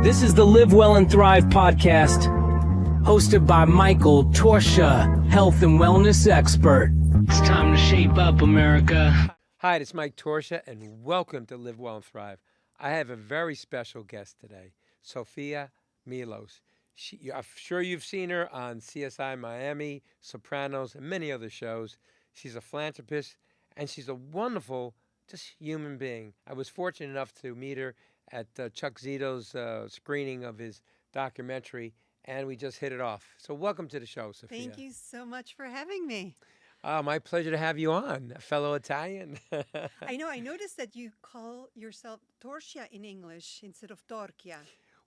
This is the Live Well and Thrive podcast, hosted by Michael Torchia, health and wellness expert. It's time to shape up, America. Hi, it's Mike Torchia, and welcome to Live Well and Thrive. I have a very special guest today, Sofia Milos. I'm sure you've seen her on CSI Miami, Sopranos, and many other shows. She's a philanthropist, and she's a wonderful, just human being. I was fortunate enough to meet her at Chuck Zito's screening of his documentary, and we just hit it off. So welcome to the show, Sofia. Thank you so much for having me. My pleasure to have you on, a fellow Italian. I know, I noticed that you call yourself Torchia in English instead of Torchia.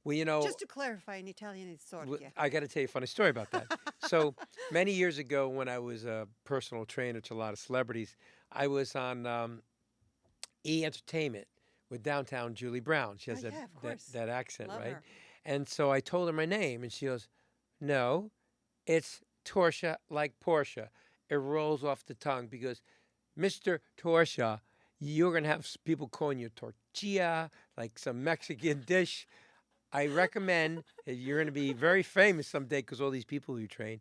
Well, you know, just to clarify, in Italian it's Torchia. I got to tell you a funny story about that. So many years ago, when I was a personal trainer to a lot of celebrities, I was on E! Entertainment with downtown Julie Brown. She has that accent, Love right? her. And so I told her my name, and she goes, "No, it's Torchia, like Portia. It rolls off the tongue because Mr. Torchia, you're going to have people calling you tortilla, like some Mexican dish. I recommend that you're going to be very famous someday because all these people you train,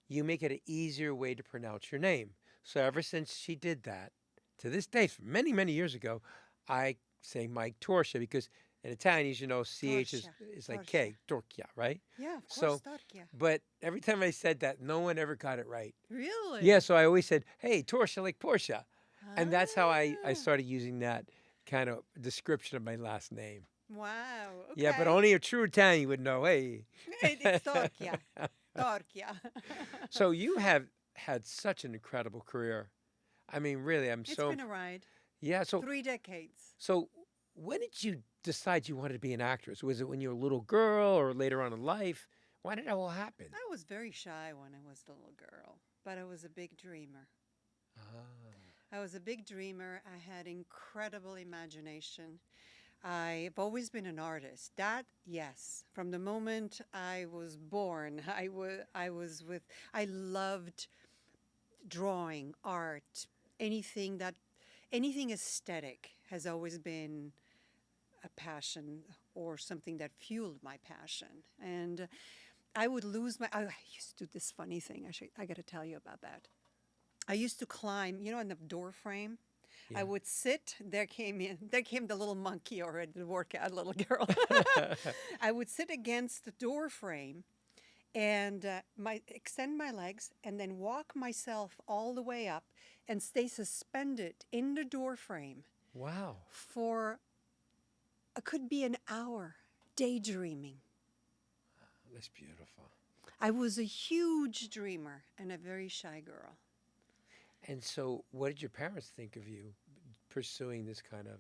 you make it an easier way to pronounce your name." So ever since she did that, to this day, many, many years ago, I say Mike Torchia because in Italian, as you know, CH is like K, Torchia, right? Yeah, of So- course, Torchia. But every time I said that, no one ever got it right. Really? Yeah, so I always said, "Hey, Torchia, like Portia." And that's how I Ah. started using that kind of description of my last name. Wow. Okay. Yeah, but only a true Italian would know, hey. It's Torchia. Torchia. So you have had such an incredible career. I mean, really, It's been a ride. Yeah, so 3 decades. so when did you decide you wanted to be an actress? Was it when you were a little girl or later on in life? Why did that all happen? I was very shy when I was a little girl, but I was a big dreamer. I was a big dreamer. I had incredible imagination. I've always been an artist. That, yes. From the moment I was born, I loved drawing, art, anything aesthetic has always been a passion or something that fueled my passion. And I would lose I used to do this funny thing. I got to tell you about that. I used to climb, on the door frame. Yeah. I would sit. There came the little monkey already, the workout little girl. I would sit against the door frame and extend my legs and then walk myself all the way up and stay suspended in the door frame Wow. for could be an hour, daydreaming. That's beautiful. I was a huge dreamer and a very shy girl. And so what did your parents think of you pursuing this kind of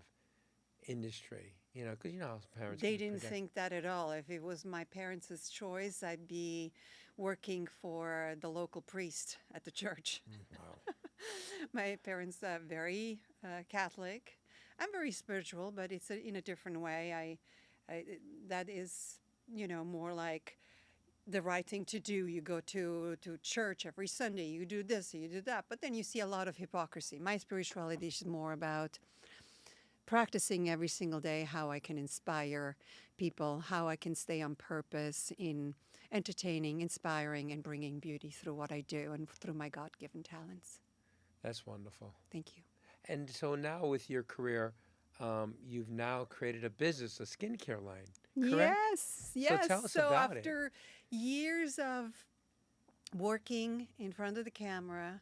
industry? Because you know how parents They can didn't project. think that at all. If it was my parents' choice, I'd be working for the local priest at the church. Wow. My parents are very Catholic. I'm very spiritual, but it's in a different way. That is, more like the right thing to do. You go to church every Sunday. You do this, you do that. But then you see a lot of hypocrisy. My spirituality is more about practicing every single day how I can inspire people, how I can stay on purpose in entertaining, inspiring, and bringing beauty through what I do and through my God-given talents. That's wonderful. Thank you. And so now with your career, you've now created a business, a skincare line, correct? Yes. tell us so about it. after years of working in front of the camera,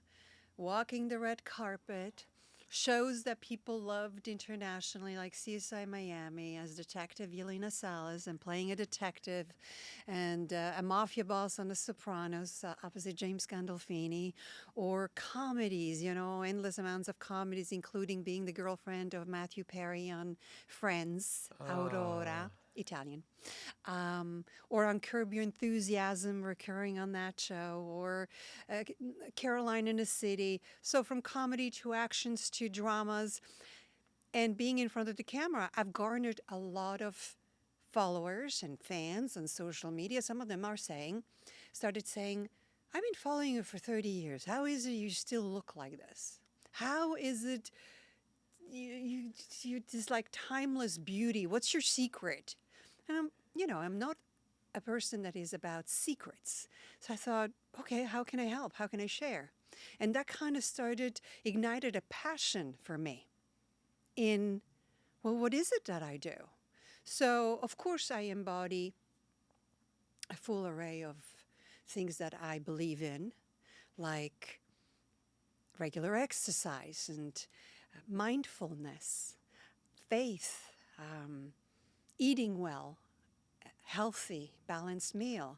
walking the red carpet, shows that people loved internationally, like CSI Miami as Detective Yelena Salas and playing a detective, and a mafia boss on The Sopranos opposite James Gandolfini, or comedies, endless amounts of comedies, including being the girlfriend of Matthew Perry on Friends, Aurora. Italian, or on Curb Your Enthusiasm, recurring on that show, or Caroline in the City. So from comedy to actions to dramas, and being in front of the camera, I've garnered a lot of followers and fans on social media. Some of them started saying, "I've been following you for 30 years. How is it you still look like this? How is it you just like timeless beauty? What's your secret?" And I'm not a person that is about secrets. So I thought, okay, how can I help? How can I share? And that kind of ignited a passion for me in, well, what is it that I do? So, of course, I embody a full array of things that I believe in, like regular exercise and mindfulness, faith, eating well, healthy, balanced meal,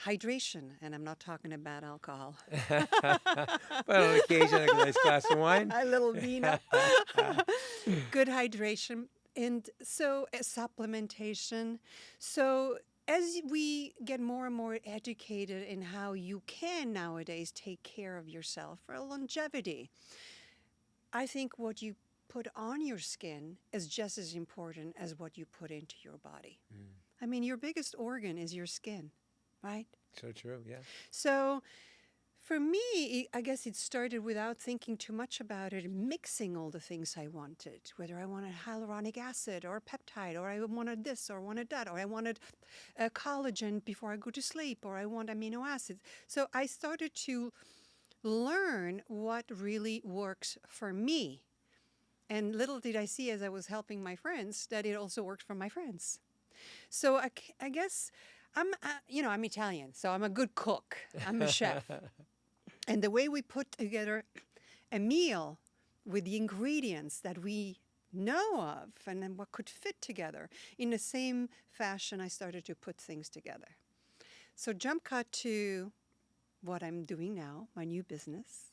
hydration, and I'm not talking about alcohol. But on occasion, a nice glass of wine. A little vino. Good hydration. And so supplementation. So as we get more and more educated in how you can nowadays take care of yourself for longevity, I think what you put on your skin is just as important as what you put into your body. I mean, your biggest organ is your skin, right? So true, yeah. So for me, I guess it started without thinking too much about it, mixing all the things I wanted, whether I wanted hyaluronic acid or peptide, or I wanted this or wanted that, or I wanted collagen before I go to sleep, or I want amino acids. So I started to learn what really works for me. And little did I see as I was helping my friends that it also worked for my friends. So I guess I'm Italian, so I'm a good cook. I'm a chef. And the way we put together a meal with the ingredients that we know of and then what could fit together, in the same fashion I started to put things together. So jump cut to what I'm doing now, my new business,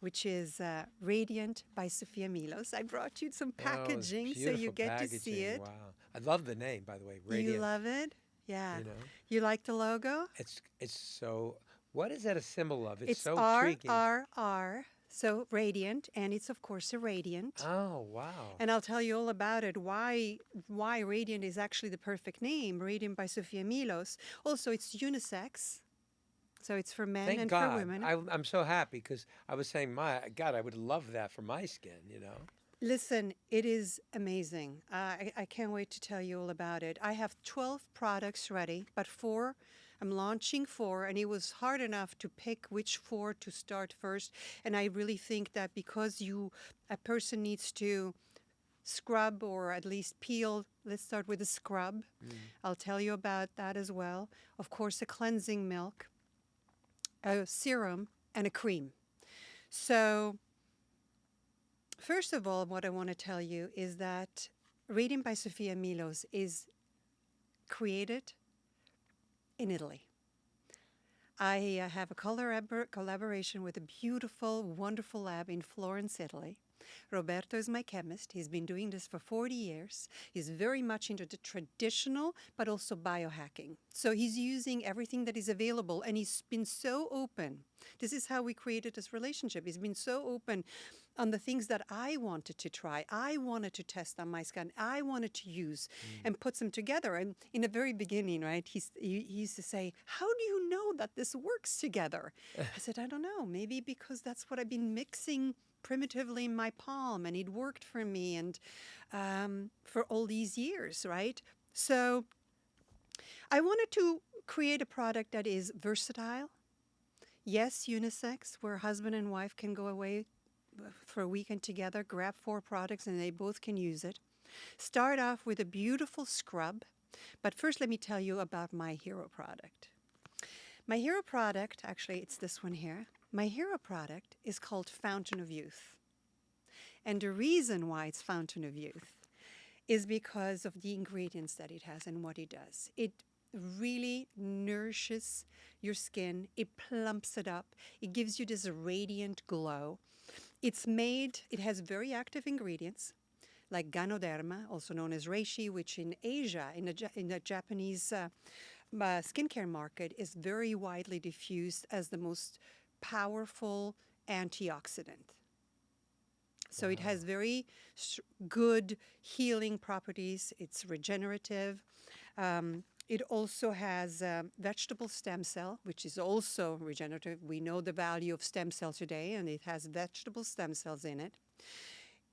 which is Radiant by Sofia Milos. I brought you some packaging so you get to see it. Wow. I love the name, by the way, Radiant. You love it? Yeah. You know? You like the logo? It's so, what is that a symbol of? It's so intriguing. RRR, so radiant, and it's of course a radiant. Oh, wow. And I'll tell you all about it, why Radiant is actually the perfect name, Radiant by Sofia Milos. Also, it's unisex. So it's for men Thank and God. for women. I'm so happy because I was saying, my God, I would love that for my skin, you know? Listen, it is amazing. I can't wait to tell you all about it. I have 12 products ready, but I'm launching 4, and it was hard enough to pick which 4 to start first. And I really think that because a person needs to scrub or at least peel, let's start with a scrub. I'll tell you about that as well. Of course, a cleansing milk, a serum, and a cream. So first of all, what I want to tell you is that Radiant by Sofia Milos is created in Italy. I have a collaboration with a beautiful, wonderful lab in Florence, Italy. Roberto is my chemist. He's been doing this for 40 years. He's very much into the traditional, but also biohacking. So he's using everything that is available, and he's been so open. This is how we created this relationship. He's been so open on the things that I wanted to try. I wanted to test on my skin. I wanted to use and put them together. And in the very beginning, right, he used to say, how do you know that this works together? I said, I don't know. Maybe because that's what I've been mixing primitively in my palm, and it worked for me and for all these years, right? So I wanted to create a product that is versatile. Yes, unisex, where husband and wife can go away for a weekend together, grab 4 products, and they both can use it. Start off with a beautiful scrub. But first, let me tell you about my hero product. My hero product, actually, it's this one here. My hero product is called Fountain of Youth. And the reason why it's Fountain of Youth is because of the ingredients that it has and what it does. It really nourishes your skin. It plumps it up. It gives you this radiant glow. It has very active ingredients like Ganoderma, also known as reishi, which in Asia, in the Japanese skincare market, is very widely diffused as the most powerful antioxidant. So it has very good healing properties. It's regenerative. It also has vegetable stem cell, which is also regenerative. We know the value of stem cells today, and it has vegetable stem cells in it.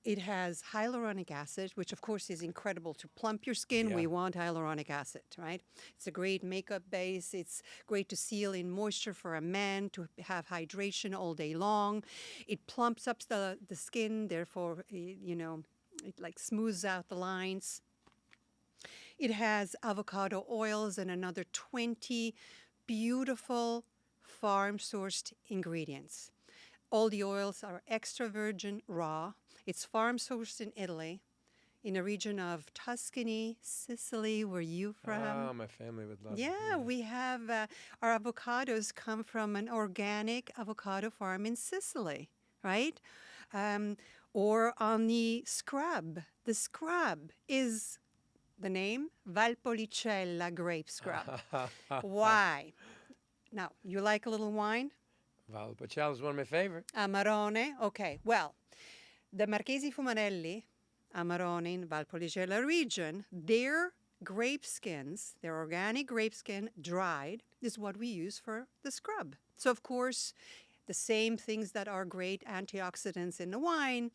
It has hyaluronic acid, which of course is incredible to plump your skin. We Yeah. want hyaluronic acid, right? It's a great makeup base. It's great to seal in moisture for a man, to have hydration all day long. It plumps up the skin, therefore, it like smooths out the lines. It has avocado oils and another 20 beautiful farm-sourced ingredients. All the oils are extra virgin raw. It's farm-sourced in Italy, in a region of Tuscany, Sicily, where you from? Oh, my family would love it. Yeah, we have our avocados come from an organic avocado farm in Sicily, right? Or on the scrub. The scrub is the name Valpolicella grape scrub. Why? Now, you like a little wine? Valpolicella is one of my favorite. Amarone. Okay, well, the Marchesi Fumarelli, Amarone in Valpolicella region, their grape skins, their organic grape skin, dried, is what we use for the scrub. So, of course, the same things that are great antioxidants in the wine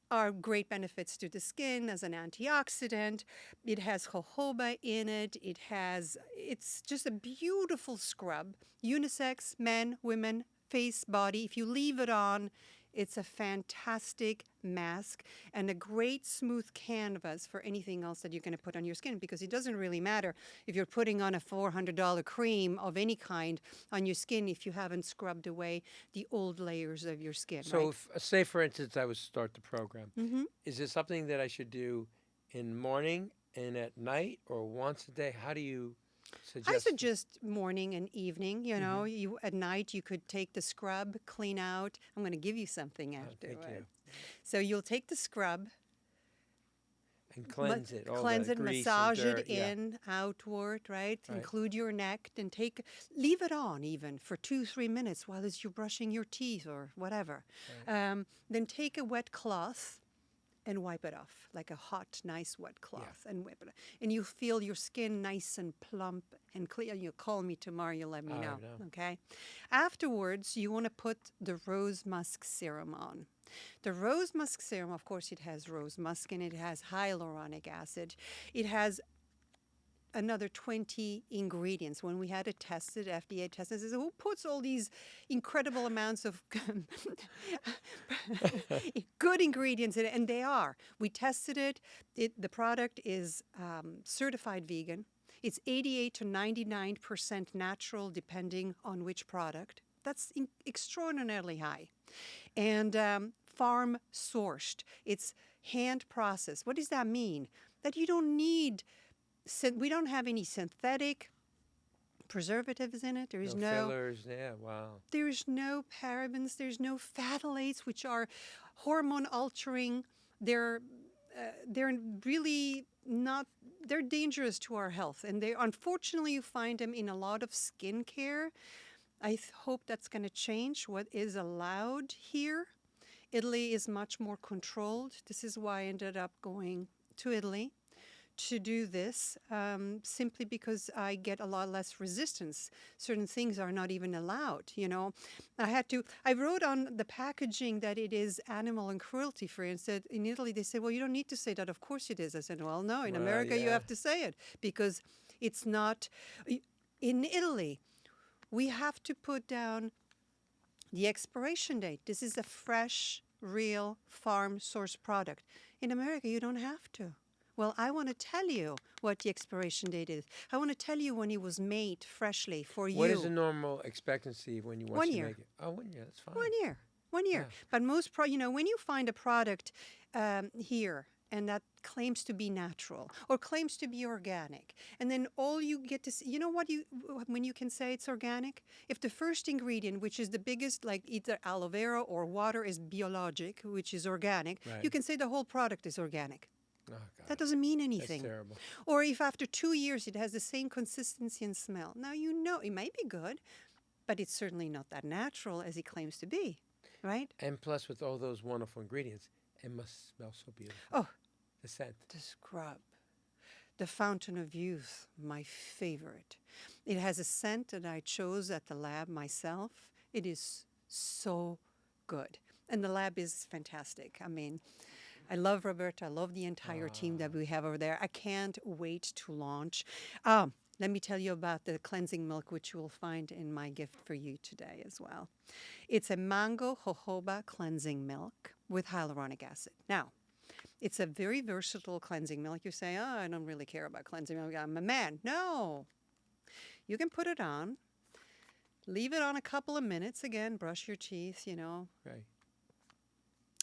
are great benefits to the skin as an antioxidant. It has jojoba in it. It's just a beautiful scrub. Unisex, men, women, face, body. If you leave it on, it's a fantastic mask and a great smooth canvas for anything else that you're going to put on your skin, because it doesn't really matter if you're putting on a $400 cream of any kind on your skin if you haven't scrubbed away the old layers of your skin. So, right? say for instance, I would start the program. Is this something that I should do in morning and at night, or once a day? How do you suggest? I suggest morning and evening. You at night you could take the scrub, clean out. I'm going to give you something after. Thank right? you. So you'll take the scrub, And cleanse it. All cleanse the it, grease massage and it dirt. Yeah. in, outward, right? Right. Include your neck, and leave it on even for 2-3 minutes while you're brushing your teeth or whatever. Then take a wet cloth and wipe it off, like a hot, nice wet cloth, and wipe it off. And you feel your skin nice and plump and clear. You call me tomorrow, you let me I know, know. okay? Afterwards, you want to put the rose musk serum on. The rose musk serum, of course, it has rose musk and it has hyaluronic acid. It has another 20 ingredients. When we had it tested, FDA tested, it says, who puts all these incredible amounts of good ingredients in it? And they are. We tested it. The product is certified vegan. It's 88 to 99% natural, depending on which product. That's extraordinarily high. And farm sourced. It's hand processed. What does that mean? That you don't need, we don't have any synthetic preservatives in it. There's No fillers. Yeah, wow. There's no parabens. There's no phthalates, which are hormone altering. They're really not. They're dangerous to our health, and unfortunately you find them in a lot of skincare. I hope that's going to change what is allowed here. Italy is much more controlled. This is why I ended up going to Italy to do this, simply because I get a lot less resistance. Certain things are not even allowed, I wrote on the packaging that it is animal and cruelty free. And said, in Italy, they said, well, you don't need to say that. Of course it is. I said, well, no, in America, you have to say it because it's not. In Italy, we have to put down the expiration date. This is a fresh, real, farm-source product. In America, you don't have to. Well, I want to tell you what the expiration date is. I want to tell you when it was made freshly for you. What is the normal expectancy when you want 1 to year. make it? Oh, 1 year. That's fine. 1 year. 1 year. Yeah. But most, when you find a product here and that claims to be natural or claims to be organic, and then all you get to see, when you can say it's organic? If the first ingredient, which is the biggest, like either aloe vera or water, is biologic, which is organic, Right. you can say the whole product is organic. Oh, God. That doesn't mean anything. That's terrible. Or if after 2 years it has the same consistency and smell. Now, it might be good, but it's certainly not that natural as it claims to be, right? And plus, with all those wonderful ingredients, it must smell so beautiful. Oh, The scent. the scrub. The Fountain of Youth, my favorite. It has a scent that I chose at the lab myself. It is so good. And the lab is fantastic. I mean, I love Roberta. I love the entire team that we have over there. I can't wait to launch. Let me tell you about the cleansing milk, which you will find in my gift for you today as well. It's a mango jojoba cleansing milk with hyaluronic acid. Now, it's a very versatile cleansing milk. You say, oh, I don't really care about cleansing milk. I'm a man. No. You can put it on, leave it on a couple of minutes. Again, brush your teeth, Right.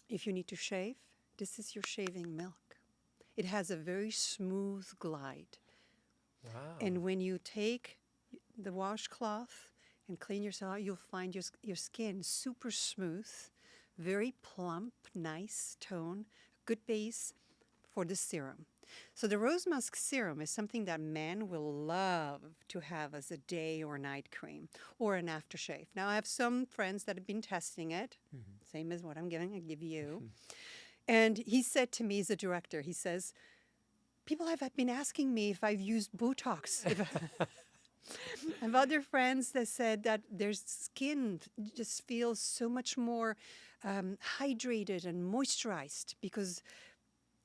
If you need to shave, this is your shaving milk. It has a very smooth glide. Wow. And when you take the washcloth and clean yourself out, you'll find your skin super smooth, very plump, nice tone, good base for the serum. So the rose musk serum is something that men will love to have as a day or night cream or an aftershave. Now, I have some friends that have been testing it, same as what I give you. And he said to me, as a director, he says, people have been asking me if I've used Botox. I have other friends that said that their skin just feels so much more hydrated and moisturized because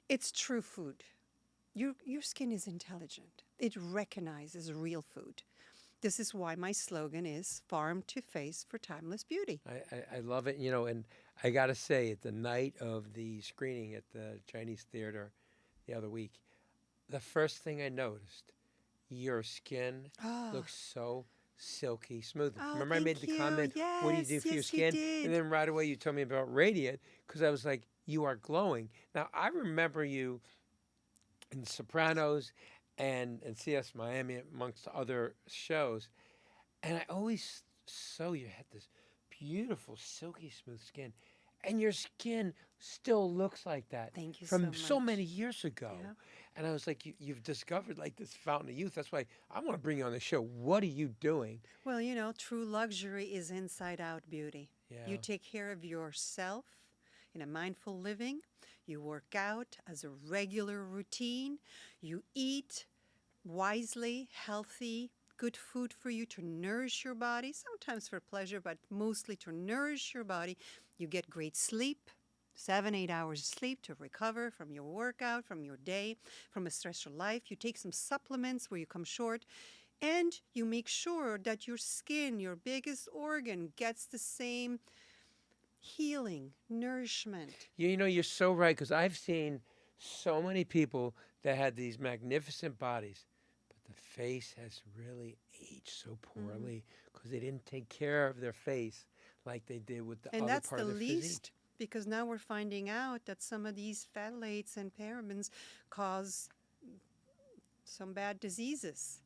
it's true food. Your skin is intelligent. It recognizes real food. This is why my slogan is farm to face for timeless beauty. I love it, and I got to say, at the night of the screening at the Chinese theater the other week, the first thing I noticed, your skin looks so silky smooth. Oh, Remember I made the thank you. comment, what do you do for your Yes, you skin? did. And then right away you told me about Radiant because I was like, you are glowing. Now, I remember you in Sopranos and CS Miami, amongst other shows, and I always saw you had this beautiful, silky smooth skin. And your skin still looks like that. Thank you from so much. many years ago. Yeah. And I was like, you've discovered like this fountain of youth. That's why I want to bring you on the show. What are you doing? Well, true luxury is inside out beauty. Yeah. You take care of yourself in a mindful living. You work out as a regular routine. You eat wisely, healthy, good food for you to nourish your body, sometimes for pleasure, but mostly to nourish your body. You get great sleep, 7-8 hours of sleep to recover from your workout, from your day, from a stressful life. You take some supplements where you come short, and you make sure that your skin, your biggest organ, gets the same healing, nourishment. You're so right, because I've seen so many people that had these magnificent bodies, but the face has really aged so poorly because they didn't take care of their face like they did with the And other that's part the of their least, physique. because now we're finding out that some of these phthalates and parabens cause some bad diseases.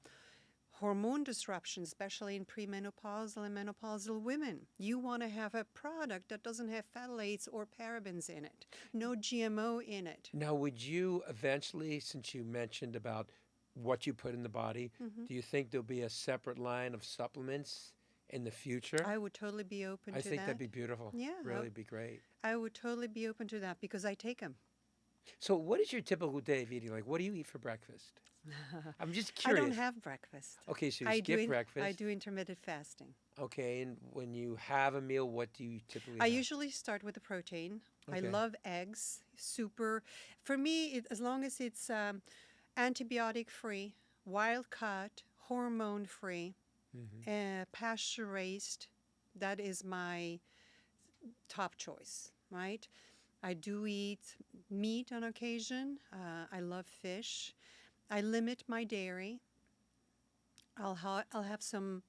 Hormone disruptions, especially in premenopausal and menopausal women. You want to have a product that doesn't have phthalates or parabens in it, no GMO in it. Now, would you eventually, since you mentioned about what you put in the body, do you think there'll be a separate line of supplements in the future? I would totally be open I to think that. that'd be beautiful. Yeah, Really be great. I would totally be open to that because I take them. So what is your typical day of eating? Like, what do you eat for breakfast? I'm just I curious. don't have breakfast. Okay, so you I skip breakfast. I do intermittent fasting. Okay, and when you have a meal, what do you typically I have? usually start with the protein. I Okay. love eggs. Super. For me, as long as it's antibiotic-free, wild-caught, hormone-free, pasture raised, that is my top choice, right? I do eat meat on occasion. I love fish. I limit my dairy. I'll have some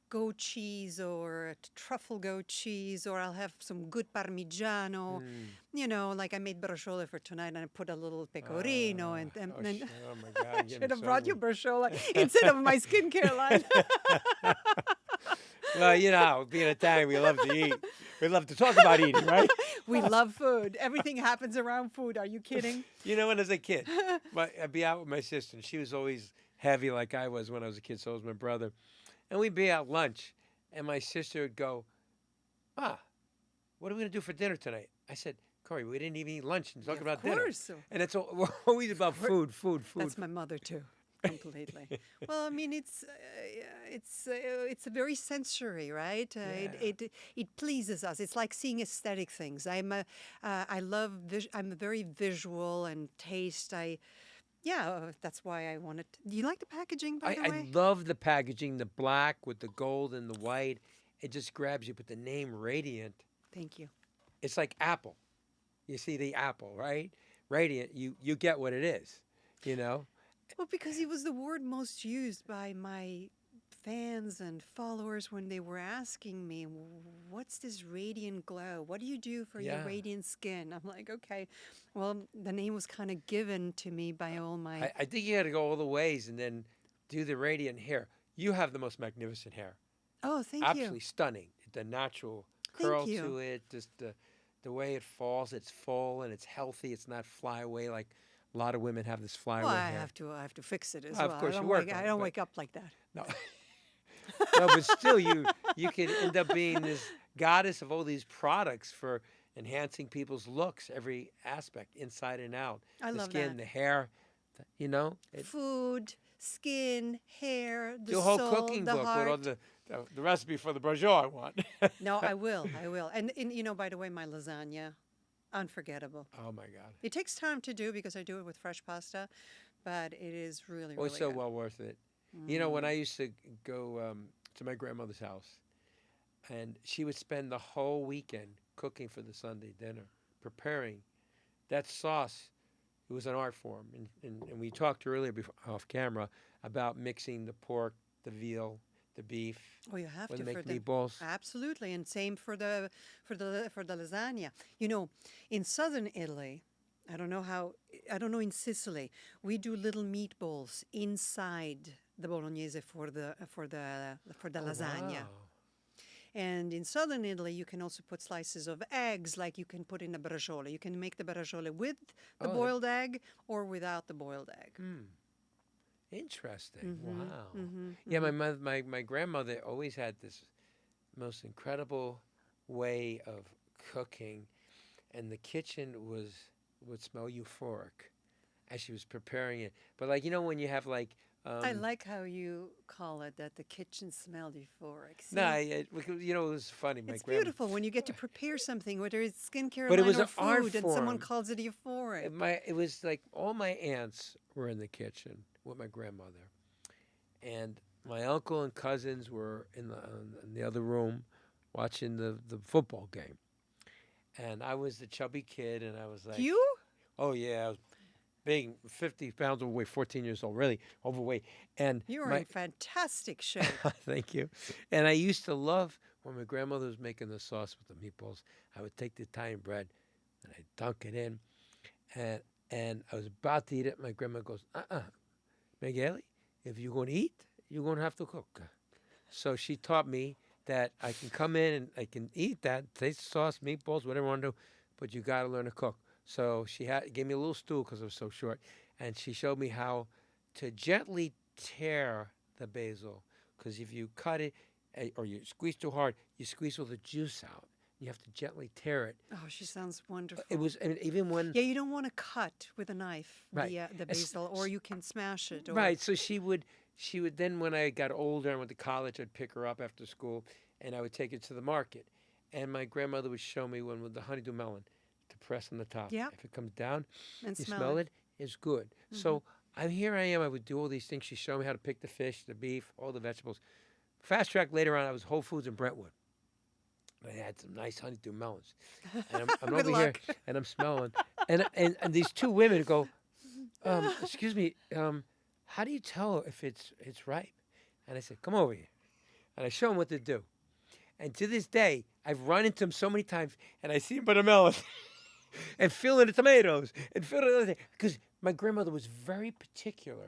goat cheese or truffle goat cheese, or I'll have some good Parmigiano. Like I made braciola for tonight, and I put a little pecorino. And oh my God! I should have brought you braciola instead of my skincare line. Well, being Italian, we love to eat. We love to talk about eating, right? We love food. Everything happens around food. Are you kidding? When as a kid, I'd be out with my sister, and she was always heavy like I was when I was a kid, so was my brother. And we'd be at lunch, and my sister would go, what are we going to do for dinner tonight? I said, Corey, we didn't even eat lunch and talk about dinner. Of course. And it's always about food. That's my mother, too. completely. Well, I mean, it's a very sensory, right? It pleases us. It's like seeing aesthetic things. I'm a very visual and taste. That's why I wanted. Do you like the packaging, by the I way? love the packaging, the black with the gold and the white. It just grabs you. But the name Radiant, Thank you. it's like Apple. You see the apple, right? Radiant, you get what it is, you know? Well, because it was the word most used by my fans and followers when they were asking me, what's this radiant glow? What do you do for your Yeah. radiant skin? I'm like, okay. Well, the name was kind of given to me by all my. I think you got to go all the ways and then do the Radiant hair. You have the most magnificent hair. Oh, thank Absolutely you. stunning. The natural Thank curl you. to it, just the way it falls. It's full and it's healthy. It's not fly away like a lot of women have this fly Well, away I hair. have to fix it as Of well. course I you don't work wake, on I it, don't but- wake up like that. No. No, but still, you could end up being this goddess of all these products for enhancing people's looks, every aspect, inside and out. I The love skin, that. the hair, you know. Food, skin, hair, the Do a whole soul, cooking the book with all heart. the recipe for the brajol I want. No, I will. I will. And by the way, my lasagna, unforgettable. Oh my God. It takes time to do because I do it with fresh pasta, but it is really, Oh, really it's so good. well worth it. You know, when I used to go to my grandmother's house, and she would spend the whole weekend cooking for the Sunday dinner, preparing that sauce. It was an art form, and we talked earlier before, off camera about mixing the pork, the veal, the beef Oh, you have when to they for make the meatballs. absolutely, and same for the lasagna. You know, in southern Italy, I don't know in Sicily, we do little meatballs inside the bolognese for the lasagna. Wow. And in southern Italy, you can also put slices of eggs, like you can put in a braciole. You can make the braciole with the Oh, boiled egg or without the boiled egg. Interesting. Mhm, Wow. mhm, Yeah, my grandmother always had this most incredible way of cooking, and the kitchen would smell euphoric as she was preparing it. But like when you have like I like how you call it that the kitchen smelled euphoric. See? no, it was funny. My It's grandma, beautiful when you get to prepare something, whether it's skincare But it line was or an art food, and someone form. calls it euphoric. it was like all my aunts were in the kitchen with my grandmother, and my uncle and cousins were in the other room watching the football game, and I was the chubby kid, and I was like, You? oh yeah, I was big, 50 pounds overweight, 14 years old, really overweight, and You are in fantastic shape. thank you. And I used to love when my grandmother was making the sauce with the meatballs. I would take the Italian bread and I'd dunk it in, and I was about to eat it. My grandma goes, Miguel, if you're going to eat, you're going to have to cook. So she taught me that I can come in and I can eat that, taste the sauce, meatballs, whatever I want to do, but you got to learn to cook. So she gave me a little stool because I was so short, and she showed me how to gently tear the basil, because if you cut it or you squeeze too hard, you squeeze all the juice out. You have to gently tear it. Oh, she sounds wonderful. It was, and even when Yeah, you don't want to cut with a knife Right. the basil, or you can smash it. Or, right, so she would then when I got older and went to college, I'd pick her up after school, and I would take her to the market, and my grandmother would show me one with the honeydew melon to press on the top. Yeah. If it comes down, and you smell, smell it, it's good. So here I am. I would do all these things. She showed me how to pick the fish, the beef, all the vegetables. Fast track later on, I was Whole Foods in Brentwood. I had some nice honeydew melons, and I'm Good over here luck. and I'm smelling, and these two women go, "Excuse me, how do you tell if it's ripe?" And I said, "Come over here," and I show them what to do. And to this day, I've run into them so many times, and I see them by the melon, and feeling the tomatoes, and feeling the other thing, because my grandmother was very particular.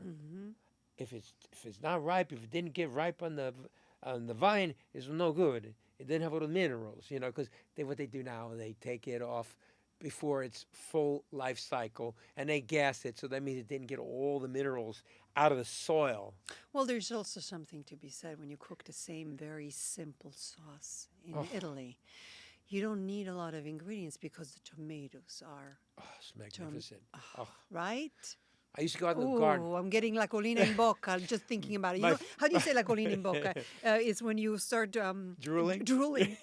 If it's not ripe, if it didn't get ripe on the vine, it's no good. It didn't have all the minerals, because what they do now, they take it off before its full life cycle, and they gas it, so that means it didn't get all the minerals out of the soil. Well, there's also something to be said when you cook the same very simple sauce in Italy. You don't need a lot of ingredients because the tomatoes are Oh, it's magnificent. right. I used to go out in the garden. I'm getting la colina in bocca just thinking about it. You know, how do you say la colina in bocca? It's when you start Drooling? Drooling.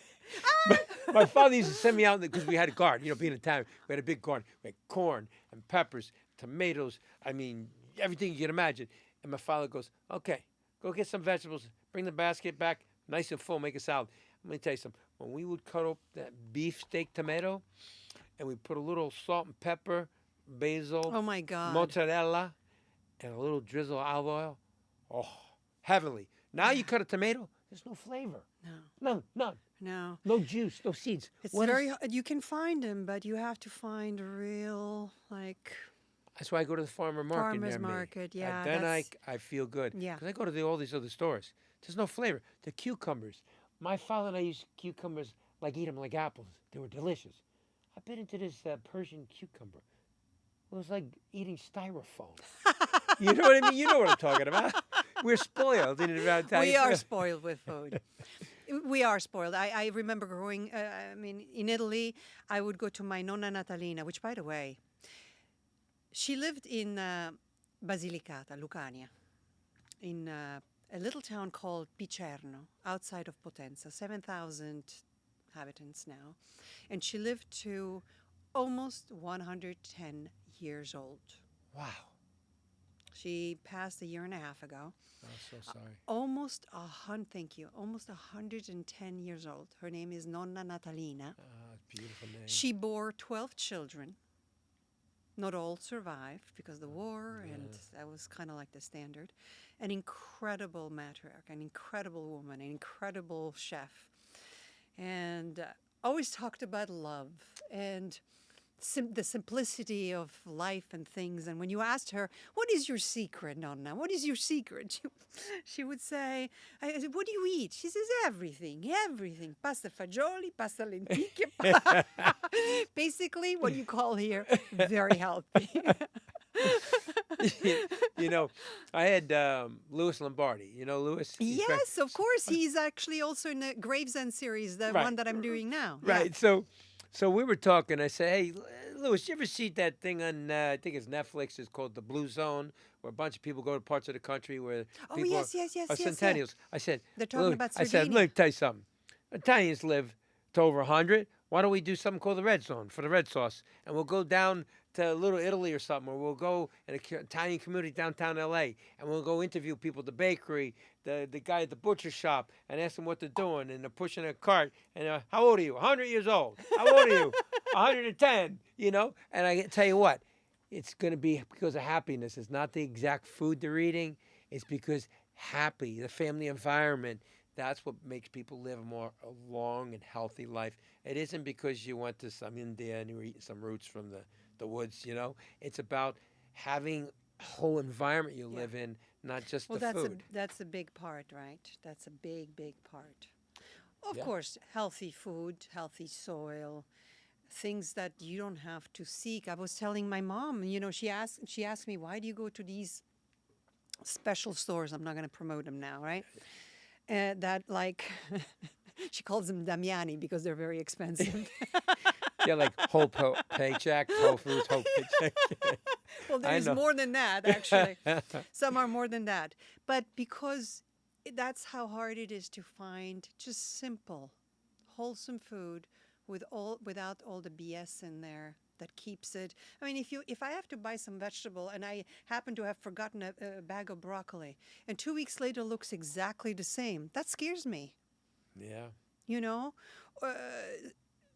My father used to send me out because we had a garden. You know, being in town, we had a big garden. We had corn and peppers, tomatoes. I mean, everything you can imagine. And my father goes, okay, go get some vegetables. Bring the basket back, nice and full, make a salad. Let me tell you something. When we would cut up that beefsteak tomato, and we put a little salt and pepper, basil, Oh my God. mozzarella, and a little drizzle of olive oil, oh, heavenly. Now you cut a tomato, there's no flavor. No. None. No. No juice, no seeds. It's What very is- hard. You can find them, but you have to find a real, like, That's why I go to the farmer market farmer's near me. market. Yeah. Then that's- I feel good. Yeah. Because I go to all these other stores. There's no flavor. The cucumbers. My father and I used cucumbers like eat them like apples. They were delicious. I bit into this Persian cucumber. It was like eating styrofoam. You know what I mean? You know what I'm talking about. We're spoiled in Italian. We are spoiled with food. We are spoiled. I remember growing, in Italy, I would go to my nonna Natalina, which, by the way, she lived in Basilicata, Lucania, in a little town called Picerno, outside of Potenza, 7,000 inhabitants now. And she lived to almost 110 years old. Wow. She passed a year and a half ago. I'm so sorry. Almost 110 years old. Her name is Nonna Natalina. Beautiful name. She bore 12 children. Not all survived because of the war, and that was kind of like the standard. An incredible matriarch, an incredible woman, an incredible chef. And always talked about love and the simplicity of life and things. And when you asked her, what is your secret, Nonna? What is your secret? She would say, I said, what do you eat? She says, everything. Pasta fagioli, pasta lenticchie. Basically, what you call here, very healthy. You know, I had Louis Lombardi. You know Louis? Yes, of course. He's actually also in the Gravesend series, the Right. one that I'm doing now. Right. So we were talking. I said, hey, Louis, you ever see that thing on, I think it's Netflix, it's called The Blue Zone, where a bunch of people go to parts of the country where Oh, people yes, are yes, yes, yes, centennials. I said, They're talking "Louis," about I said, Sardinia. let me tell you something. Italians live to over 100. Why don't we do something called the Red Zone for the red sauce? And we'll go down to Little Italy or something, or we'll go in an Italian community downtown L.A., and we'll go interview people at the bakery, the guy at the butcher shop, and ask them what they're doing, and they're pushing a cart. And how old are you? 100 years old. How old are you? 110, you know? And I tell you what, it's going to be because of happiness. It's not the exact food they're eating. It's because happy, the family environment, that's what makes people live a long and healthy life. It isn't because you went to some India and you were eating some roots from the woods, you know? It's about having a whole environment you live in, not just the food. That's a big part, right? That's a big, big part. Of Yeah. course, healthy food, healthy soil, things that you don't have to seek. I was telling my mom, you know, she asked me, why do you go to these special stores? I'm not going to promote them now, right? That like, she calls them Damiani because they're very expensive. Yeah, like whole paycheck, Whole Foods, whole paycheck. Well, I there's know. more than that, actually. Some are more than that. But because that's how hard it is to find just simple, wholesome food without all the BS in there that keeps it. I mean, if I have to buy some vegetable and I happen to have forgotten a bag of broccoli, and 2 weeks later looks exactly the same, that scares me. Yeah. You know,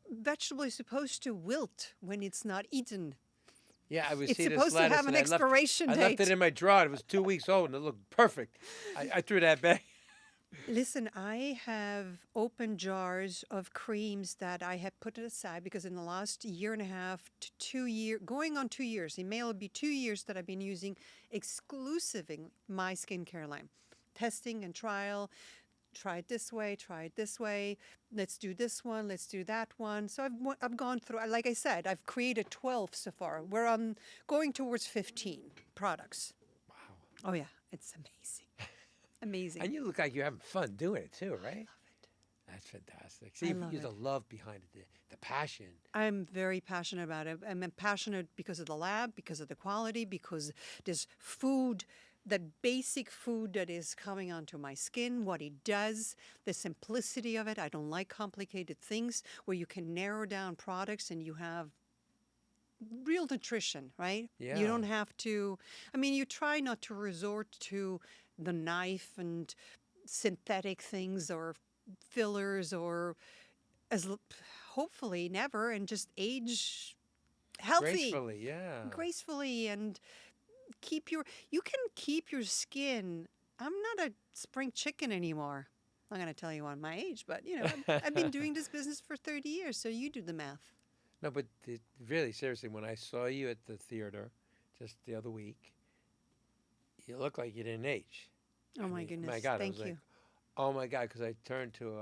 vegetable is supposed to wilt when it's not eaten. Yeah, I was It's seeing this supposed to lettuce have an and expiration I left date. it in my drawer. It was 2 weeks old and it looked perfect. I threw that back. Listen, I have open jars of creams that I have put aside because in the last year and a half to 2 years, going on 2 years, in May it'll be 2 years that I've been using exclusively my skincare line. Testing and trial. Try it this way. Let's do this one. Let's do that one. So I've gone through, like I said, I've created 12 so far. We're going towards 15 products. Wow. Oh, yeah. It's amazing. Amazing. And you look like you're having fun doing it too, right? I love it. That's fantastic. See, love the it. love behind it, the passion. I'm very passionate about it. I'm passionate because of the lab, because of the quality, because there's food, that basic food that is coming onto my skin, what it does, the simplicity of it. I don't like complicated things where you can narrow down products and you have real nutrition, right? Yeah. You don't have to, I mean, you try not to resort to the knife and synthetic things or fillers or as hopefully never, and just age healthy Gracefully, yeah. gracefully and you can keep your skin. I'm not a spring chicken anymore. I'm not going to tell you on my age, but I've been doing this business for 30 years, so you do the math. No, but really, seriously, when I saw you at the theater just the other week, you look like you didn't age. Oh my goodness. My God, Thank I was you. like, oh my God, because I turned to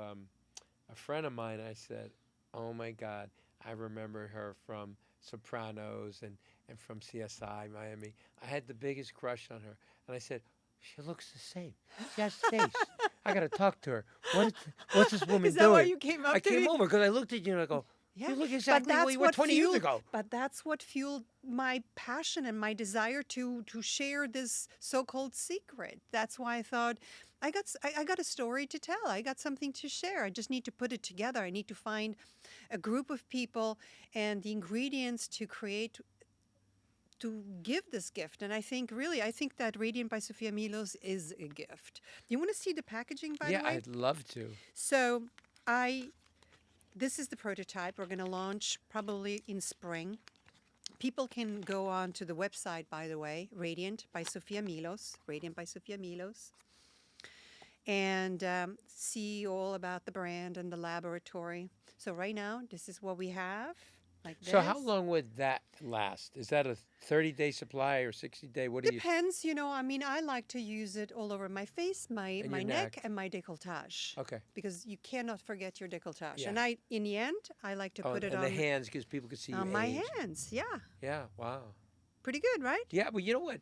a friend of mine and I said, oh my God, I remember her from Sopranos and from CSI Miami. I had the biggest crush on her. And I said, she looks the same. She has the face. I got to talk to her. What's this woman Is that doing? why you came up I to came me? over because I looked at you and I go, Yeah, you look but exactly that's what you were what 20 years fueled- ago. But that's what fueled my passion and my desire to share this so-called secret. That's why I thought I got a story to tell. I got something to share. I just need to put it together. I need to find a group of people and the ingredients to give this gift. And I think that Radiant by Sofia Milos is a gift. You want to see the packaging, by the Yeah, way? I'd love to. So this is the prototype. We're going to launch probably in spring. People can go on to the website, by the way, Radiant by Sofia Milos, and see all about the brand and the laboratory. So right now, this is what we have. Like this. So how long would that last? Is that a 30-day supply or 60-day? What do you? Depends, I mean, I like to use it all over my face, my And my your neck, neck. and my décolletage. Okay. Because you cannot forget your décolletage. Yeah. And in the end, I like to Oh, put it and on the hands because people could see your my age. hands. Yeah, Yeah. Wow. pretty good, right? Yeah, but you know what?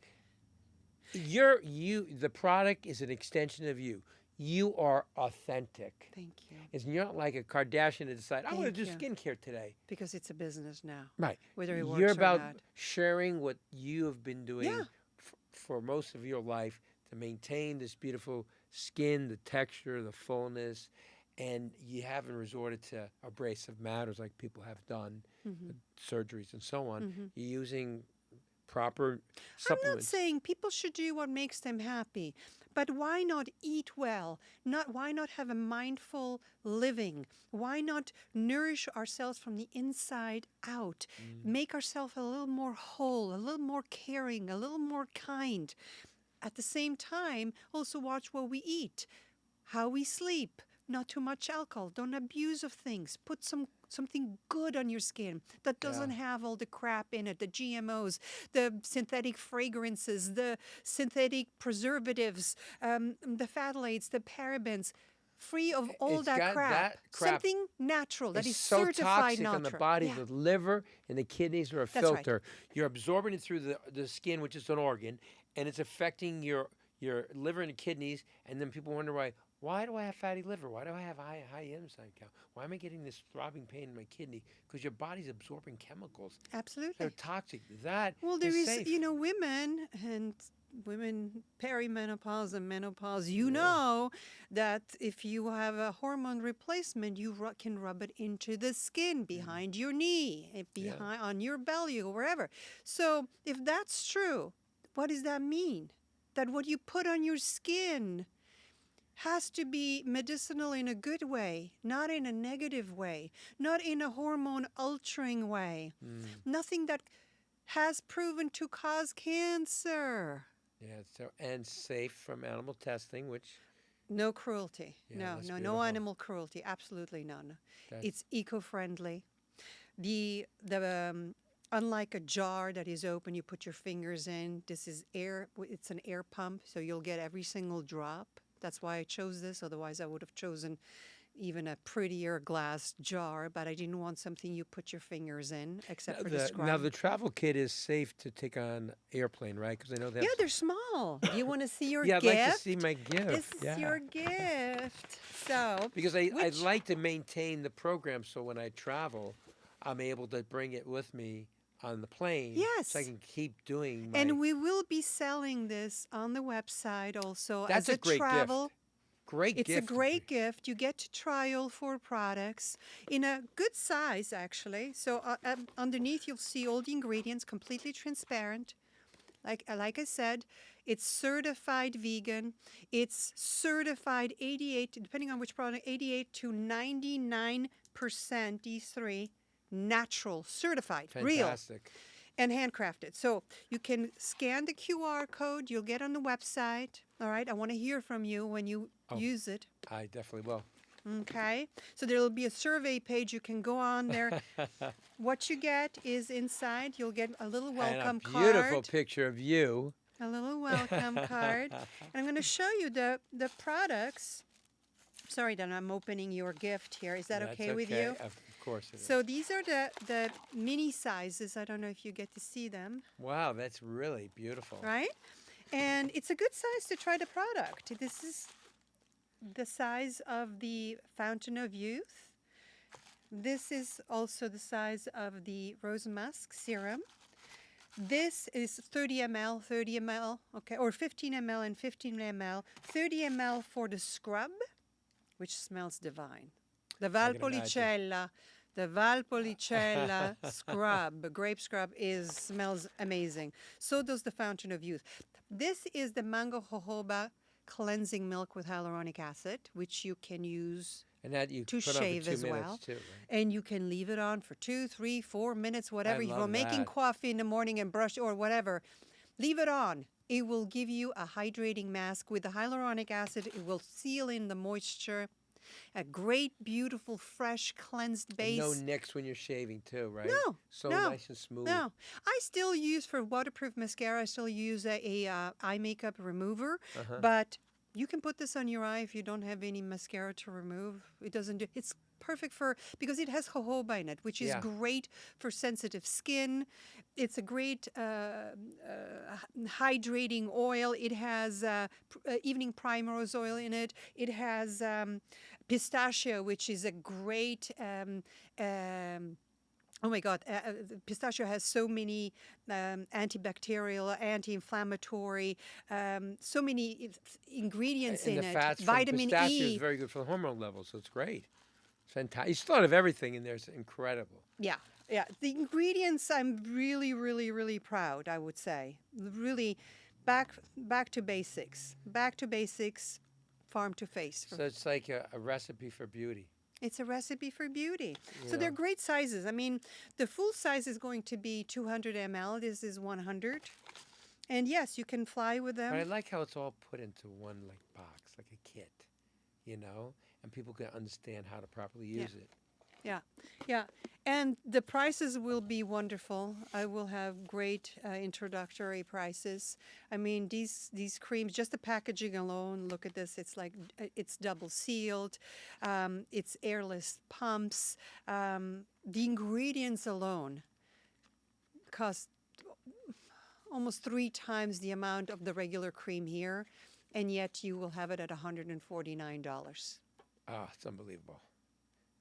The product is an extension of you. You are authentic. Thank you. It's not like a Kardashian to decide, I want to do Thank you. skincare today. Because it's a business now. Right. Whether it works You're or about not. sharing what you have been doing Yeah. for most of your life to maintain this beautiful skin, the texture, the fullness, and you haven't resorted to abrasive matters like people have done, with surgeries and so on. You're using proper supplements. I'm not saying people should do what makes them happy, but why not eat well? Why not have a mindful living? Why not nourish ourselves from the inside out? Make ourselves a little more whole, a little more caring, a little more kind. At the same time, also watch what we eat, how we sleep, not too much alcohol, don't abuse of things. Put something good on your skin that doesn't have all the crap in it, the GMOs, the synthetic fragrances, the synthetic preservatives, the phthalates, the parabens, free of all It's that got crap. that crap. Something natural that It's is so certified toxic on the natural. body. Yeah. The liver and the kidneys are a That's right. filter. You're absorbing it through the skin, which is an organ, and it's affecting your liver and kidneys. And then people wonder why do I have fatty liver? Why do I have high enzyme count? Why am I getting this throbbing pain in my kidney? Because your body's absorbing chemicals. Absolutely. They're toxic. That Well, there is is, safe. women perimenopause and menopause, know that if you have a hormone replacement, you can rub it into the skin behind your knee, on your belly or wherever. So if that's true, what does that mean? That what you put on your skin has to be medicinal in a good way, not in a negative way, not in a hormone altering way. Nothing that has proven to cause cancer. Yeah, and safe from animal testing, which No cruelty. Yeah, that's no beautiful. animal cruelty. Absolutely none. That's- It's eco-friendly. The unlike a jar that is open, you put your fingers in. This is air. It's an air pump, so you'll get every single drop. That's why I chose this. Otherwise, I would have chosen even a prettier glass jar, but I didn't want something you put your fingers in, except for the Now scrub. the travel kit is safe to take on airplane, right? Because I know Yeah, that's they're small. You want to see your yeah. I'd gift? like to see my gift. This is yeah. your gift. So, Because I'd which- like to maintain the program so when I travel, I'm able to bring it with me on the plane. Yes. So I can keep doing my. and we will be selling this on the website also That's as a great travel. gift. Great It's gift. a great gift. You get to try all 4 products in a good size, actually. So underneath, you'll see all the ingredients, completely transparent. Like I said, it's certified vegan. It's certified 88, depending on which product, 88 to 99% these 3 natural, certified, real, Fantastic. and handcrafted. So you can scan the QR code you'll get on the website. All right, I want to hear from you when you use it. I definitely will. Okay, so there will be a survey page. You can go on there. What you get is inside. You'll get a little welcome and a beautiful card. picture of you. A little welcome card. And I'm going to show you the products. Sorry that I'm opening your gift here. Is that That's okay with you? Of course it is. So these are the mini sizes. I don't know if you get to see them, Wow, that's really beautiful. right? And it's a good size to try the product. This is the size of the Fountain of Youth. This is also the size of the Rose Musk Serum. This is 30 ml, okay, or 15 ml and 15 ml. 30 ml for the scrub, which smells divine. The can imagine. The Valpolicella scrub, grape scrub, smells amazing. So does the Fountain of Youth. This is the mango jojoba cleansing milk with hyaluronic acid, which you can use And that you to put shave on for 2 as minutes well. too, right? And you can leave it on for 2, 3, 4 minutes, whatever. If you're love making that. coffee in the morning and brush or whatever, leave it on. It will give you a hydrating mask with the hyaluronic acid. It will seal in the moisture. A great, beautiful, fresh, cleansed base. And no nicks when you're shaving too, right? No, So no, nice and smooth. No, I still use for waterproof mascara. I still use a eye makeup remover, but you can put this on your eye if you don't have any mascara to remove. It doesn't do. It's perfect because it has jojoba in it, which is Yeah. great for sensitive skin. It's a great hydrating oil. It has evening primrose oil in it. It has pistachio, which is a great. Oh my God, pistachio has so many antibacterial, anti-inflammatory, so many ingredients And in the it. fats from Vitamin pistachio E. is very good for the hormone levels, so it's great. It's fantastic. You still have everything in there. It's incredible. Yeah, yeah. The ingredients, I'm really, really, really proud, I would say. Really back to basics. Back to basics, farm to face. So it's like a recipe for beauty. It's a recipe for beauty. So Yeah. they're great sizes. I mean, the full size is going to be 200 ml. This is 100. And yes, you can fly with them. But I like how it's all put into one box, like a kit, and people can understand how to properly use it. Yeah, yeah. And the prices will be wonderful. I will have great introductory prices. I mean, these creams, just the packaging alone, look at this. It's like, it's double sealed. It's airless pumps. The ingredients alone cost almost 3 times the amount of the regular cream here. And yet you will have it at $149. Ah, it's unbelievable.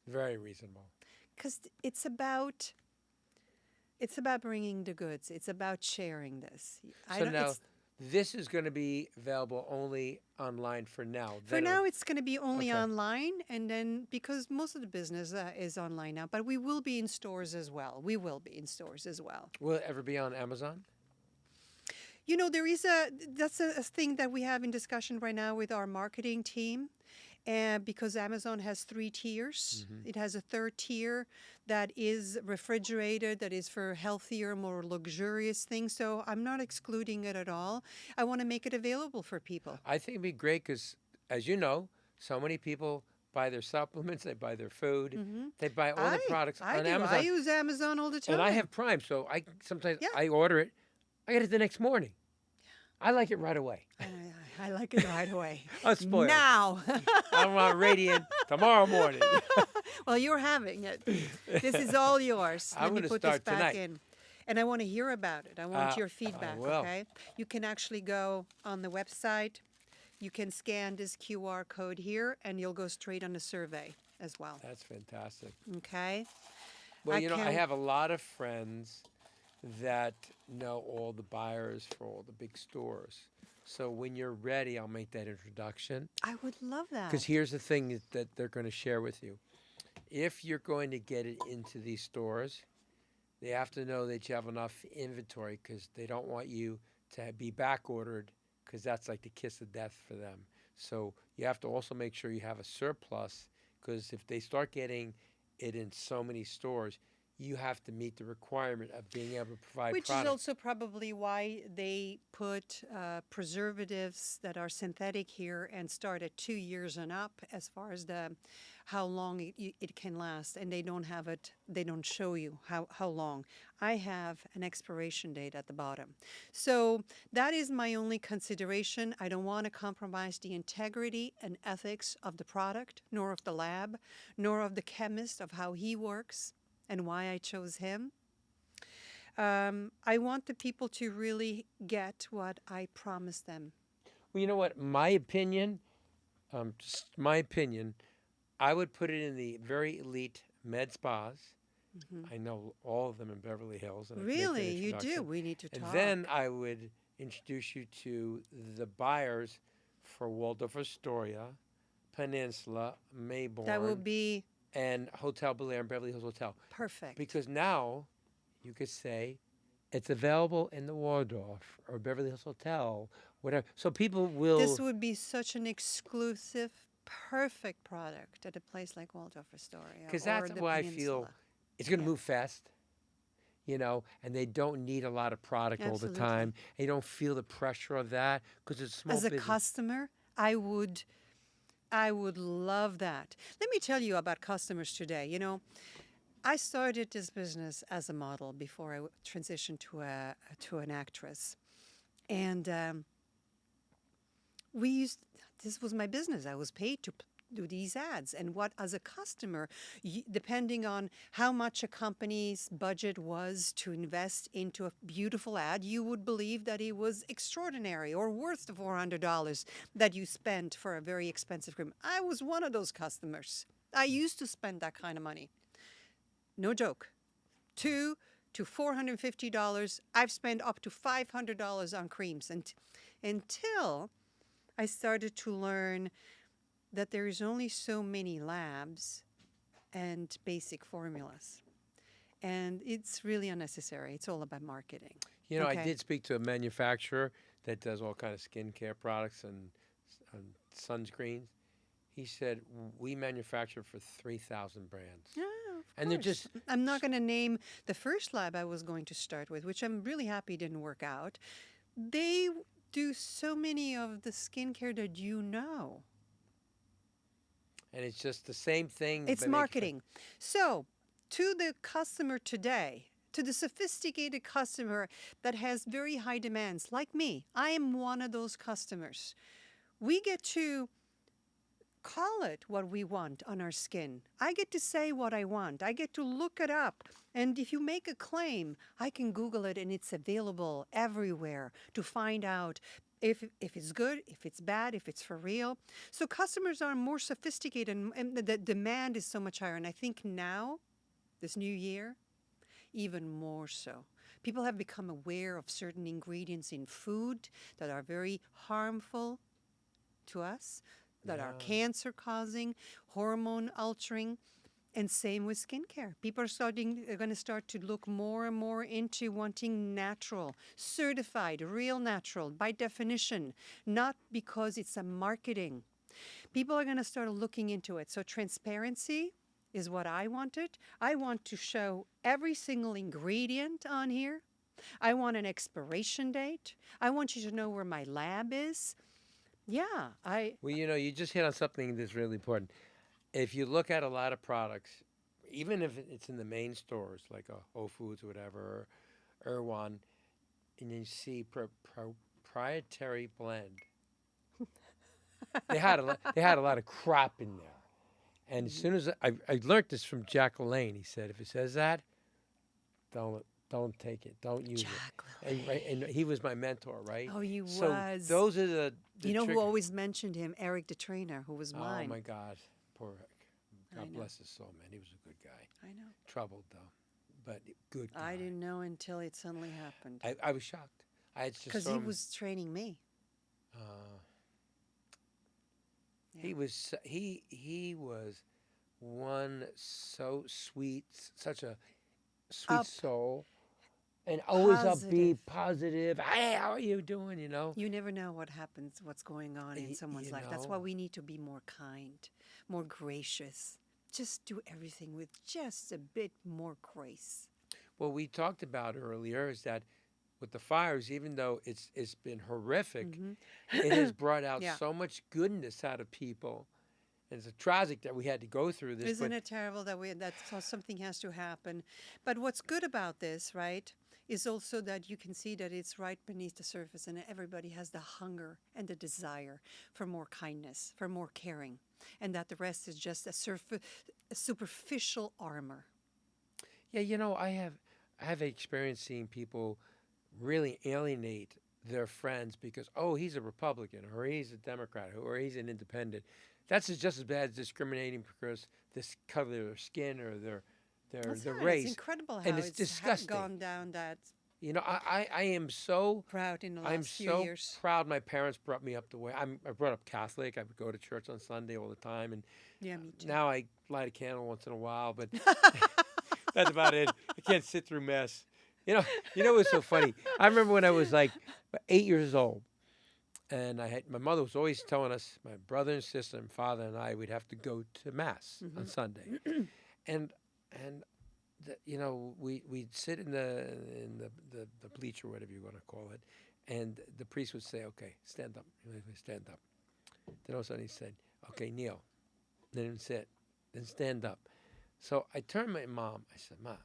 Very reasonable. Because it's about bringing the goods. It's about sharing this. So now, this is going to be available only online for now. For now, it's going to be only online, and then because most of the business is online now, but we will be in stores as well. Will it ever be on Amazon? That's a thing that we have in discussion right now with our marketing team. And because Amazon has 3 tiers, it has a 3rd tier that is refrigerated, that is for healthier, more luxurious things. So I'm not excluding it at all. I want to make it available for people. I think it'd be great because, as you know, so many people buy their supplements, they buy their food, they buy all the products on Amazon. I use Amazon all the time. And I have Prime, so sometimes Yeah. I order it, I get it the next morning. I like it right away. I like it right away. I'm spoiled. Now. I want Radiant tomorrow morning. Well, you're having it. This is all yours. I'm Let me gonna put this start back tonight. in. And I want to hear about it. I want your feedback, will. okay? You can actually go on the website. You can scan this QR code here, and you'll go straight on the survey as well, That's fantastic. okay? Well, I I can- have a lot of friends that know all the buyers for all the big stores. So when you're ready, I'll make that introduction. I would love that. Because here's the thing that they're going to share with you. If you're going to get it into these stores, they have to know that you have enough inventory because they don't want you to be back ordered because that's like the kiss of death for them. So you have to also make sure you have a surplus because if they start getting it in so many stores, you have to meet the requirement of being able to provide Which product. is also probably why they put preservatives that are synthetic here and start at 2 years and up as far as how long it can last. And they don't have it, they don't show you how long. I have an expiration date at the bottom. So that is my only consideration. I don't want to compromise the integrity and ethics of the product, nor of the lab, nor of the chemist, of how he works and why I chose him. I want the people to really get what I promised them. Well, you know what? My opinion, just my opinion, I would put it in the very elite med spas. I know all of them in Beverly Hills. And I can make that Really, you do. introduction. We need to talk. And then I would introduce you to the buyers for Waldorf Astoria, Peninsula, Mayborn, That will be and Hotel Bel Air and Beverly Hills Hotel. perfect. Because now you could say it's available in the Waldorf or Beverly Hills Hotel, whatever. So people will. This would be such an exclusive, perfect product at a place like Waldorf Astoria. Because or that's the why I feel Peninsula. it's going to Yeah. move fast, and they don't need a lot of product all the Absolutely. time. And you don't feel the pressure of that because it's a small As a business. customer, I would love that. Let me tell you about customers today. I started this business as a model before I transitioned to an actress, and this was my business. I was paid to do these ads, and what as a customer, depending on how much a company's budget was to invest into a beautiful ad, you would believe that it was extraordinary or worth the $400 that you spent for a very expensive cream. I was one of those customers. I used to spend that kind of money. No joke. $200 to $450. I've spent up to $500 on creams, and until I started to learn that there is only so many labs and basic formulas. And it's really unnecessary. It's all about marketing. I Okay. did speak to a manufacturer that does all kind of skincare products and sunscreens. He said, we manufacture for 3,000 brands. Yeah, of And they're course. just- I'm not going to name the first lab I was going to start with, which I'm really happy didn't work out. They do so many of the skincare that you know. And it's just the same thing. It's but make it- marketing. So, to the customer today, to the sophisticated customer that has very high demands, like me, I am one of those customers. We get to call it what we want on our skin. I get to say what I want. I get to look it up. And if you make a claim, I can Google it and it's available everywhere to find out if it's good, if it's bad, if it's for real. So customers are more sophisticated and the demand is so much higher. And I think now, this new year, even more so. People have become aware of certain ingredients in food that are very harmful to us, that are Yeah. cancer causing, hormone altering, and same with skincare. People are going to start to look more and more into wanting natural, certified, real natural by definition, not because it's a marketing. People are going to start looking into it. So transparency is what I wanted. I want to show every single ingredient on here. I want an expiration date. I want you to know where my lab is. Yeah, Well, you just hit on something that's really important. If you look at a lot of products, even if it's in the main stores like a Whole Foods or whatever, or Erewhon, and you see proprietary blend, They had a lot of crap in there. And as soon as I learned this from Jack LaLanne, he said, if it says that, don't take it, don't use Jack it. And he was my mentor, right? Oh, he So was. those are the You know who trigger- always mentioned him? Eric the trainer, who was Oh mine. my God, poor Rick. I God know. bless his soul, man. He was a good guy. I know. Troubled though, but good guy. I didn't know until it suddenly happened. I was shocked. I had just Because saw he him, was training me. He was he was one so sweet, such a sweet Up. soul, and always Positive. upbeat, positive. Hey, how are you doing? You know. You never know what happens, what's going on in Y- someone's you life. That's why know. we need to be more kind, more gracious. Just do everything with just a bit more grace. What we talked about earlier is that with the fires, even though it's been horrific, it has brought out Yeah. so much goodness out of people. And it's tragic that we had to go through this. Isn't but it terrible that something has to happen? But what's good about this, right, is also that you can see that it's right beneath the surface, and everybody has the hunger and the desire for more kindness, for more caring, and that the rest is just a superficial armor. Yeah, I have experience seeing people really alienate their friends because he's a Republican or he's a Democrat or he's an independent. That's just as bad as discriminating because this color of their skin or their That's their right. race. It's incredible how and it's it's disgusting. gone down that I am so route in the I'm last few so years. proud my parents brought me up the way. I brought up Catholic. I would go to church on Sunday all the time, and Yeah, me too. now I light a candle once in a while, but that's about it. I can't sit through mass. You know what's so funny? I remember when I was like 8 years old, and my mother was always telling us, my brother and sister and father and I, we'd have to go to mass on Sunday, and we'd sit in the bleacher, whatever you want to call it, and the priest would say, "Okay, stand up." Stand up. Then all of a sudden he said, "Okay, kneel." Then sit. Then stand up. So I turned to my mom. I said, "Ma,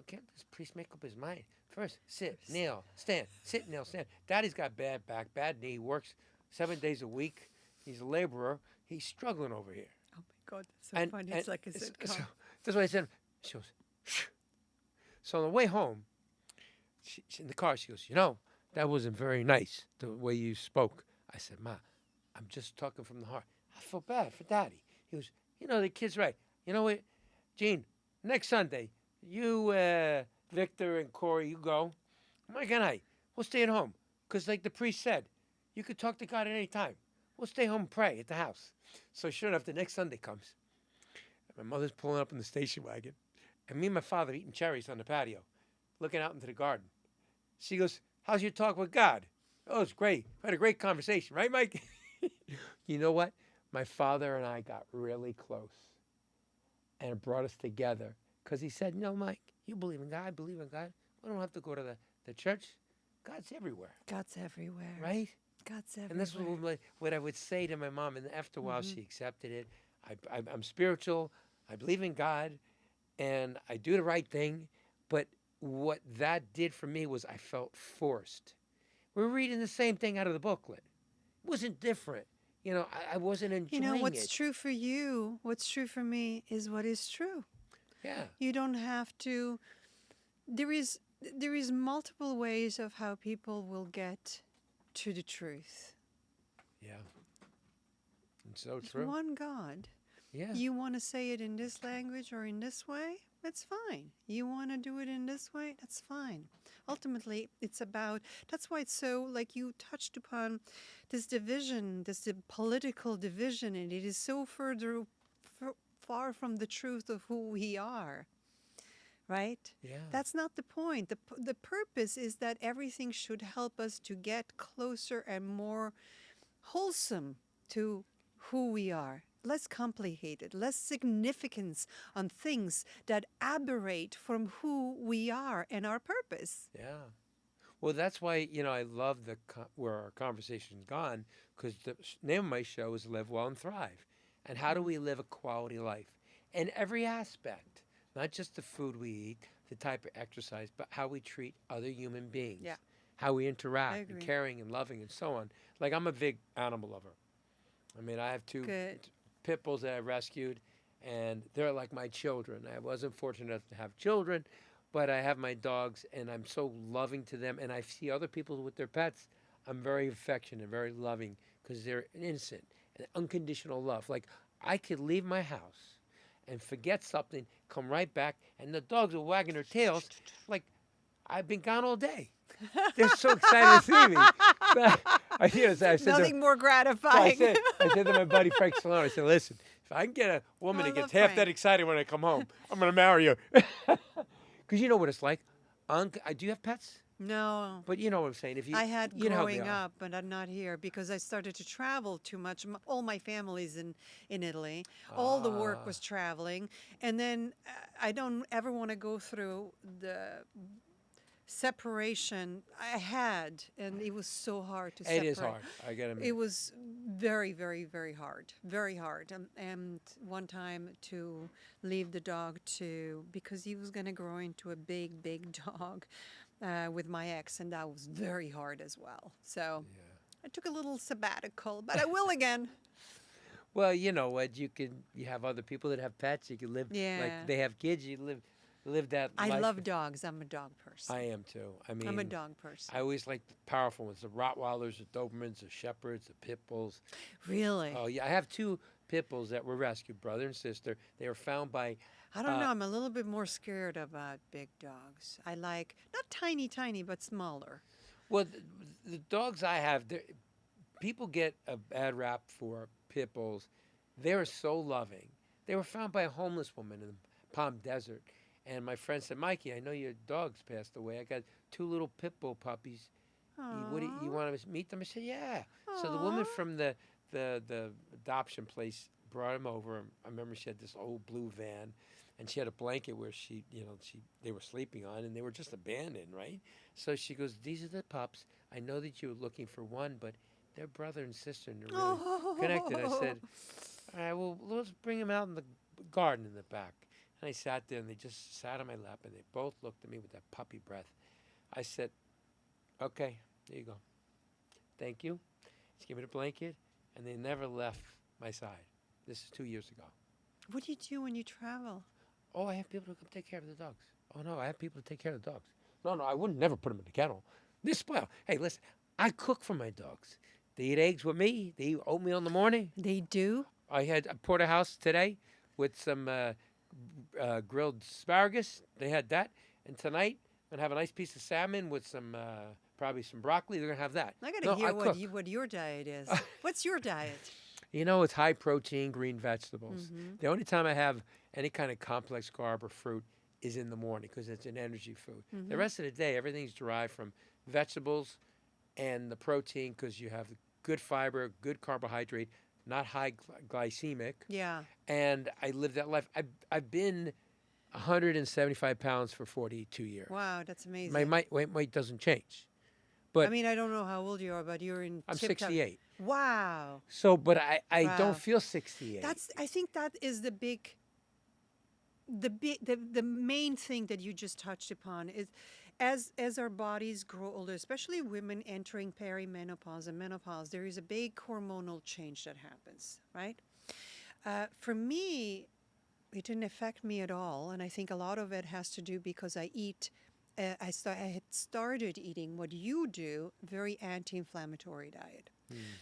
can't this priest make up his mind? First, sit, kneel, stand, sit, kneel, stand. Daddy's got bad back, bad knee, works 7 days a week. He's a laborer. He's struggling over here." Oh my God, that's so funny. It's like a sitcom. So that's what I said. She goes, "Shh." So on the way home, she in the car, she goes, that wasn't very nice, the way you spoke. I said, "Ma, I'm just talking from the heart. I feel bad for Daddy." He goes, the kid's right. You know what, Gene, next Sunday, you, Victor and Corey, you go. Mike and I, we'll stay at home. Because like the priest said, you could talk to God at any time. We'll stay home and pray at the house. So sure enough, the next Sunday comes. My mother's pulling up in the station wagon. And me and my father eating cherries on the patio, looking out into the garden. She goes, "How's your talk with God?" "Oh, it's great. We had a great conversation. Right, Mike?" You know what? My father and I got really close. And it brought us together. Because he said, "Mike, you believe in God. I believe in God. We don't have to go to the church. God's everywhere." God's everywhere. Right? God's everywhere. And this was what I would say to my mom. And after a while, she accepted it. I'm spiritual. I believe in God. And I do the right thing. But what that did for me was I felt forced. We're reading the same thing out of the booklet. It wasn't different. I wasn't enjoying what's it. true for you, what's true for me is what is true. Yeah. You don't have to. There is multiple ways of how people will get to the truth. Yeah. And so There's true. one God. Yeah. You want to say it in this language or in this way? That's fine. You want to do it in this way? That's fine. Ultimately, it's about, that's why it's so, like you touched upon, this division, this political division, and it is so far from the truth of who we are. Right? Yeah. That's not the point. The purpose is that everything should help us to get closer and more wholesome to who we are. Less complicated, less significance on things that aberrate from who we are and our purpose. Yeah. Well, that's why, I love where our conversation's gone, because the name of my show is Live Well and Thrive. And how do we live a quality life? In every aspect, not just the food we eat, the type of exercise, but how we treat other human beings. Yeah. How we interact, and agree. caring and loving and so on. Like, I'm a big animal lover. I mean, I have two Good. pit bulls that I rescued, and they're like my children. I wasn't fortunate enough to have children, but I have my dogs, and I'm so loving to them. And I see other people with their pets. I'm very affectionate, very loving, because they're innocent and unconditional love. Like, I could leave my house and forget something, come right back, and the dogs are wagging their tails like I've been gone all day. They're so excited to see me. I said Nothing more so gratifying. I said to my buddy Frank Stallone, I said, listen, if I can get a woman I that gets love half Frank. that excited when I come home, I'm going to marry her. Because you know what it's like. Do you have pets? No. But you know what I'm saying. If you, I had you know how they growing are. up, but I'm not here because I started to travel too much. All my family's in Italy. All the work was traveling. And then I don't ever want to go through the separation I had, and it was so hard to separate. It is hard. I got to admit. It was very, very, very hard. Very hard. And one time to leave the dog because he was going to grow into a big, big dog with my ex, and that was very hard as well. So I took a little sabbatical, but I will again. Well, you know what? You have other people that have pets. You can live Yeah. like they have kids. You live that I life. love dogs. I'm a dog person. I am too. I mean, I'm a dog person. I always like the powerful ones: the Rottweilers, the Dobermans, the Shepherds, the Pit Bulls. Really? Oh yeah, I have two Pit Bulls that were rescued, brother and sister. They were found by. I don't know. I'm a little bit more scared about big dogs. I like, not tiny, but smaller. Well, the dogs I have, people get a bad rap for Pit Bulls. They're so loving. They were found by a homeless woman in the Palm Desert. And my friend said, Mikey, I know your dog's passed away. I got two little Pit Bull puppies. You want to meet them? I said, yeah. So the woman Aw. from the adoption place brought him over. I remember she had this old blue van, and she had a blanket where they were sleeping on, and they were just abandoned, right? So she goes, these are the pups. I know that you were looking for one, but they're brother and sister, and they're really connected. I said, all right, well, let's bring them out in the garden in the back. And I sat there, and they just sat on my lap, and they both looked at me with that puppy breath. I said, okay, there you go. Thank you. Just give me the blanket, and they never left my side. This is 2 years ago. What do you do when you travel? Oh, I have people to come take care of the dogs. Oh, no, I have people to take care of the dogs. No, I wouldn't never put them in the kennel. They're spoiled. Hey, listen, I cook for my dogs. They eat eggs with me. They eat oatmeal in the morning. They do? I had a porterhouse today with some grilled asparagus. They had that. And tonight, I'm going to have a nice piece of salmon with some probably some broccoli. They're going to have that. I got to hear cook. what your diet is. What's your diet? You know, it's high protein, green vegetables. Mm-hmm. The only time I have any kind of complex carb or fruit is in the morning because it's an energy food. Mm-hmm. The rest of the day, everything's derived from vegetables and the protein because you have good fiber, good carbohydrate, not high glycemic. Yeah. And I live that life. I've been 175 pounds for 42 years. Wow, that's amazing. My weight doesn't change. But I mean, I don't know how old you are, but you're in I'm tip-top- 68. Wow. So, but I Wow. don't feel 68. I think that is the main thing that you just touched upon is as our bodies grow older, especially women entering perimenopause and menopause, there is a big hormonal change that happens, right? For me, it didn't affect me at all, and I think a lot of it has to do because I eat. I had started eating what you do, very anti-inflammatory diet.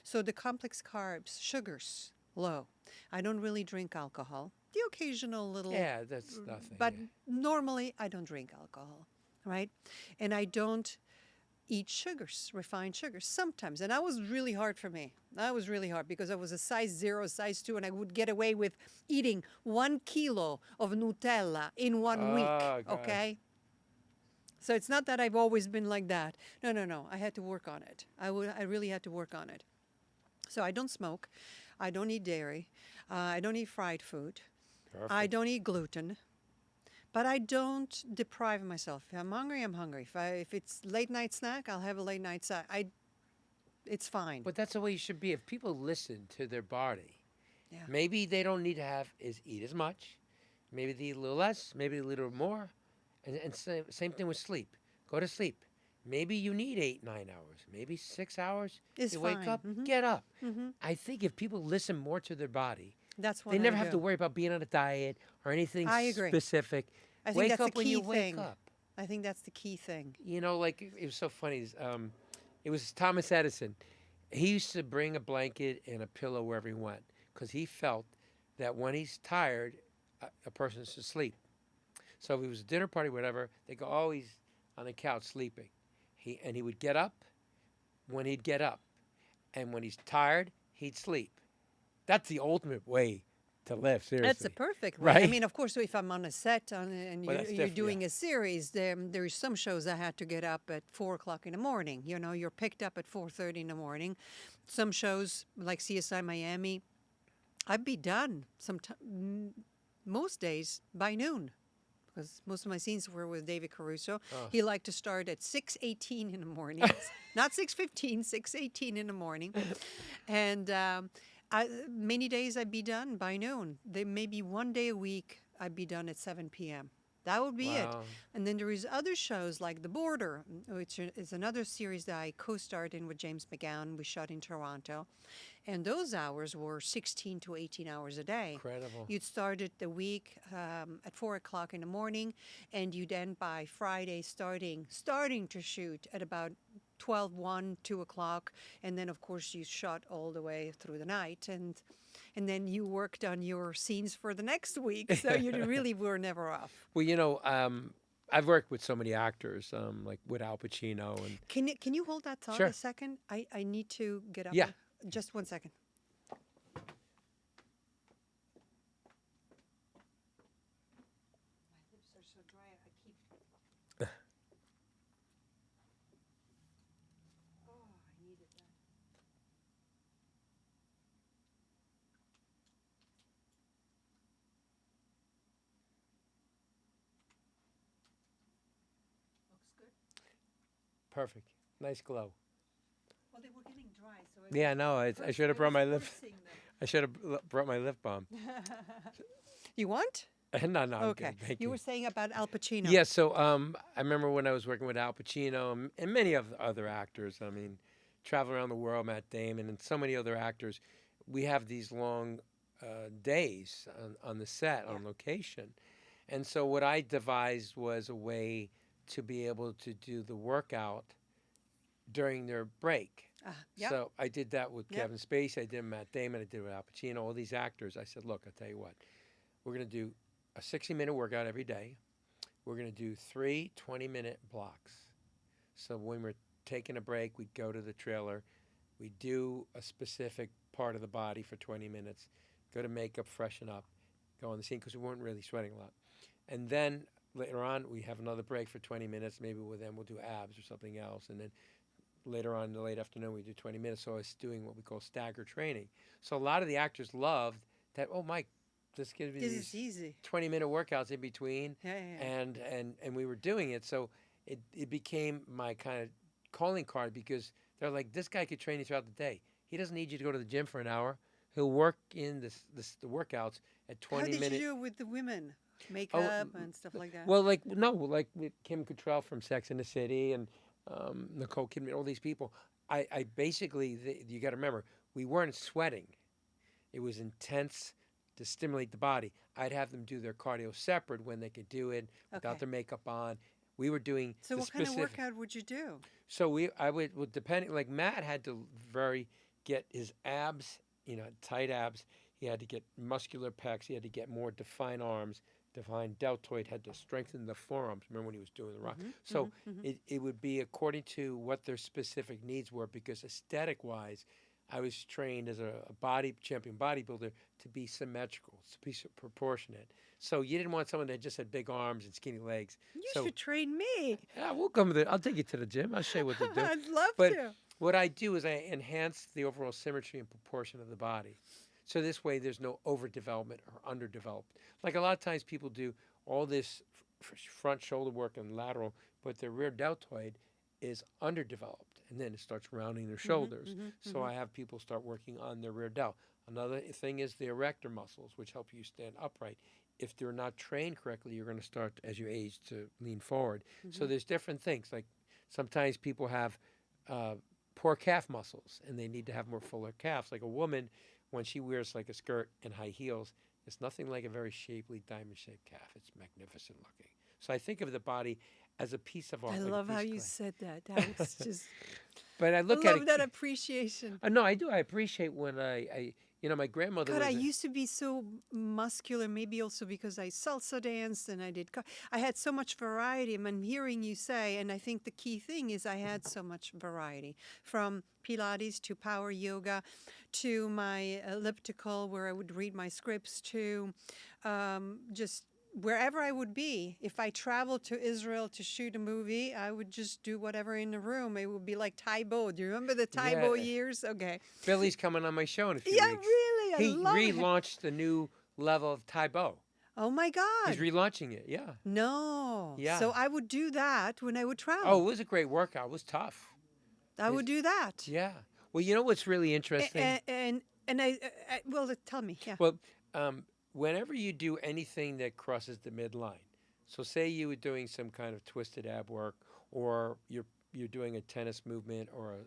So the complex carbs, sugars, low. I don't really drink alcohol. The occasional little. Yeah, that's nothing. But yeah. normally I don't drink alcohol, right? And I don't eat sugars, refined sugars, sometimes. And that was really hard for me. That was really hard because I was a size 0, size 2, and I would get away with eating 1 kilo of Nutella in 1 week, God. okay? So it's not that I've always been like that. No. I had to work on it. I really had to work on it. So I don't smoke. I don't eat dairy. I don't eat fried food. Perfect. I don't eat gluten. But I don't deprive myself. If I'm hungry, I'm hungry. If it's late night snack, I'll have a late night snack. It's fine. But that's the way you should be. If people listen to their body, Yeah. maybe they don't need to eat as much. Maybe they eat a little less, maybe a little more. And same thing with sleep. Go to sleep. Maybe you need 8, 9 hours, maybe 6 hours. It's you wake fine. up, get up. I think if people listen more to their body, That's what they I never have to do. worry about being on a diet or anything I agree. specific. I think Wake that's up the when key you wake thing. up. I think that's the key thing. You know, like it was so funny. It was Thomas Edison. He used to bring a blanket and a pillow wherever he went because he felt that when he's tired, a person should sleep. So if it was a dinner party, whatever, they go, oh, he's on the couch sleeping. He would get up when he'd get up, and when he's tired, he'd sleep. That's the ultimate way to live. Seriously, That's the perfect way. I Right? mean, of course, if I'm on a set and Well, that's you're different, doing yeah. a series, there's some shows I had to get up at 4 o'clock in the morning. You know, you're picked up at 4:30 in the morning. Some shows like CSI Miami, I'd be done most days by noon. Because most of my scenes were with David Caruso. Oh. He liked to start at 6:18 in the morning, not 6:15, 6:18 in the morning, and many days I'd be done by noon. There may be one day a week I'd be done at 7 p.m. That would be it. Wow. And then there is other shows like The Border, which is another series that I co-starred in with James McGowan. We shot in Toronto. And those hours were 16 to 18 hours a day. Incredible. You'd start the week at 4 o'clock in the morning, and you'd end by Friday starting to shoot at about 12, 1, 2 o'clock. And then, of course, you shot all the way through the night. And then you worked on your scenes for the next week. So you really were never off. Well, you know, I've worked with so many actors, like with Al Pacino and Can you hold that thought Sure. a second? I need to get up. Yeah. Just 1 second. My lips are so dry. I keep. Oh, I needed that. Looks good. perfect, nice glow. Well, they were getting dry, so. Yeah, no, I should have brought my lip. I should have brought my lip balm. You want? No, I'm Okay. good, thank You you. were saying about Al Pacino. Yeah, so I remember when I was working with Al Pacino and many of the other actors. I mean, travel around the world, Matt Damon, and so many other actors. We have these long days on the set, on location. And so what I devised was a way to be able to do the workout during their break. Yeah. So I did that with Yep. Kevin Spacey, I did Matt Damon, I did with Al Pacino, all these actors. I said, look, I'll tell you what, we're going to do a 60-minute workout every day. We're going to do 3 20-minute blocks. So when we're taking a break, we'd go to the trailer, we'd do a specific part of the body for 20 minutes, go to makeup, freshen up, go on the scene, because we weren't really sweating a lot. And then later on, we have another break for 20 minutes. Maybe with them, we'll do abs or something else. And then later on in the late afternoon, we do 20 minutes. So I was doing what we call stagger training. So a lot of the actors loved that, oh, Mike, this gives me This these is easy. 20-minute workouts in between. Yeah. And we were doing it. So it became my kind of calling card, because they're like, this guy could train you throughout the day. He doesn't need you to go to the gym for an hour. He'll work in the workouts at 20 minutes. How did you do it with the women? Makeup and stuff like that? Well, like with Kim Cattrall from Sex and the City and Nicole Kidman, all these people. I basically, you got to remember, we weren't sweating. It was intense to stimulate the body. I'd have them do their cardio separate when they could do it without Okay. their makeup on. We were doing So the what kind of specific. workout would you do? So I would depending, like Matt had to get his abs, tight abs. He had to get muscular pecs. He had to get more defined arms, defined deltoid. Had to strengthen the forearms. Remember when he was doing the rock? So it would be according to what their specific needs were, because aesthetic wise, I was trained as a champion bodybuilder to be symmetrical, to be proportionate. So you didn't want someone that just had big arms and skinny legs. You So should train me. yeah, we'll come I'll take you to the gym. I'll show you what to do. I'd love But to. what I do is I enhance the overall symmetry and proportion of the body. So this way there's no overdevelopment or underdeveloped. Like a lot of times people do all this front shoulder work and lateral, but their rear deltoid is underdeveloped. And then it starts rounding their shoulders. So I have people start working on their rear delt. Another thing is the erector muscles, which help you stand upright. If they're not trained correctly, you're going to start, as you age, to lean forward. So there's different things. Like Sometimes people have poor calf muscles, and they need to have more fuller calves. Like a woman, when she wears like a skirt and high heels, it's nothing like a very shapely diamond-shaped calf. It's magnificent looking. So I think of the body as a piece of art. I like a love piece how of you clay. said that. That was just. But I I look at love it. that appreciation. No, I do. I appreciate when my grandmother God, was. I used to be so muscular, maybe also because I salsa danced and I had so much variety. I'm hearing you say, and I think the key thing is I had so much variety, from Pilates to power yoga to my elliptical where I would read my scripts to just wherever I would be. If I traveled to Israel to shoot a movie, I would just do whatever in the room. It would be like Taibo. Do you remember the Taibo Yeah. years? Okay. Billy's coming on my show in a few Yeah, weeks. really. I He love it. relaunched the new level of Taibo. Oh my God. He's relaunching it. Yeah. No. Yeah. So I would do that when I would travel. Oh, it was a great workout. It was tough. I would do that. Yeah. Well, you know what's really interesting? And I well, tell me. Yeah. Well, whenever you do anything that crosses the midline, so say you were doing some kind of twisted ab work, or you're doing a tennis movement, or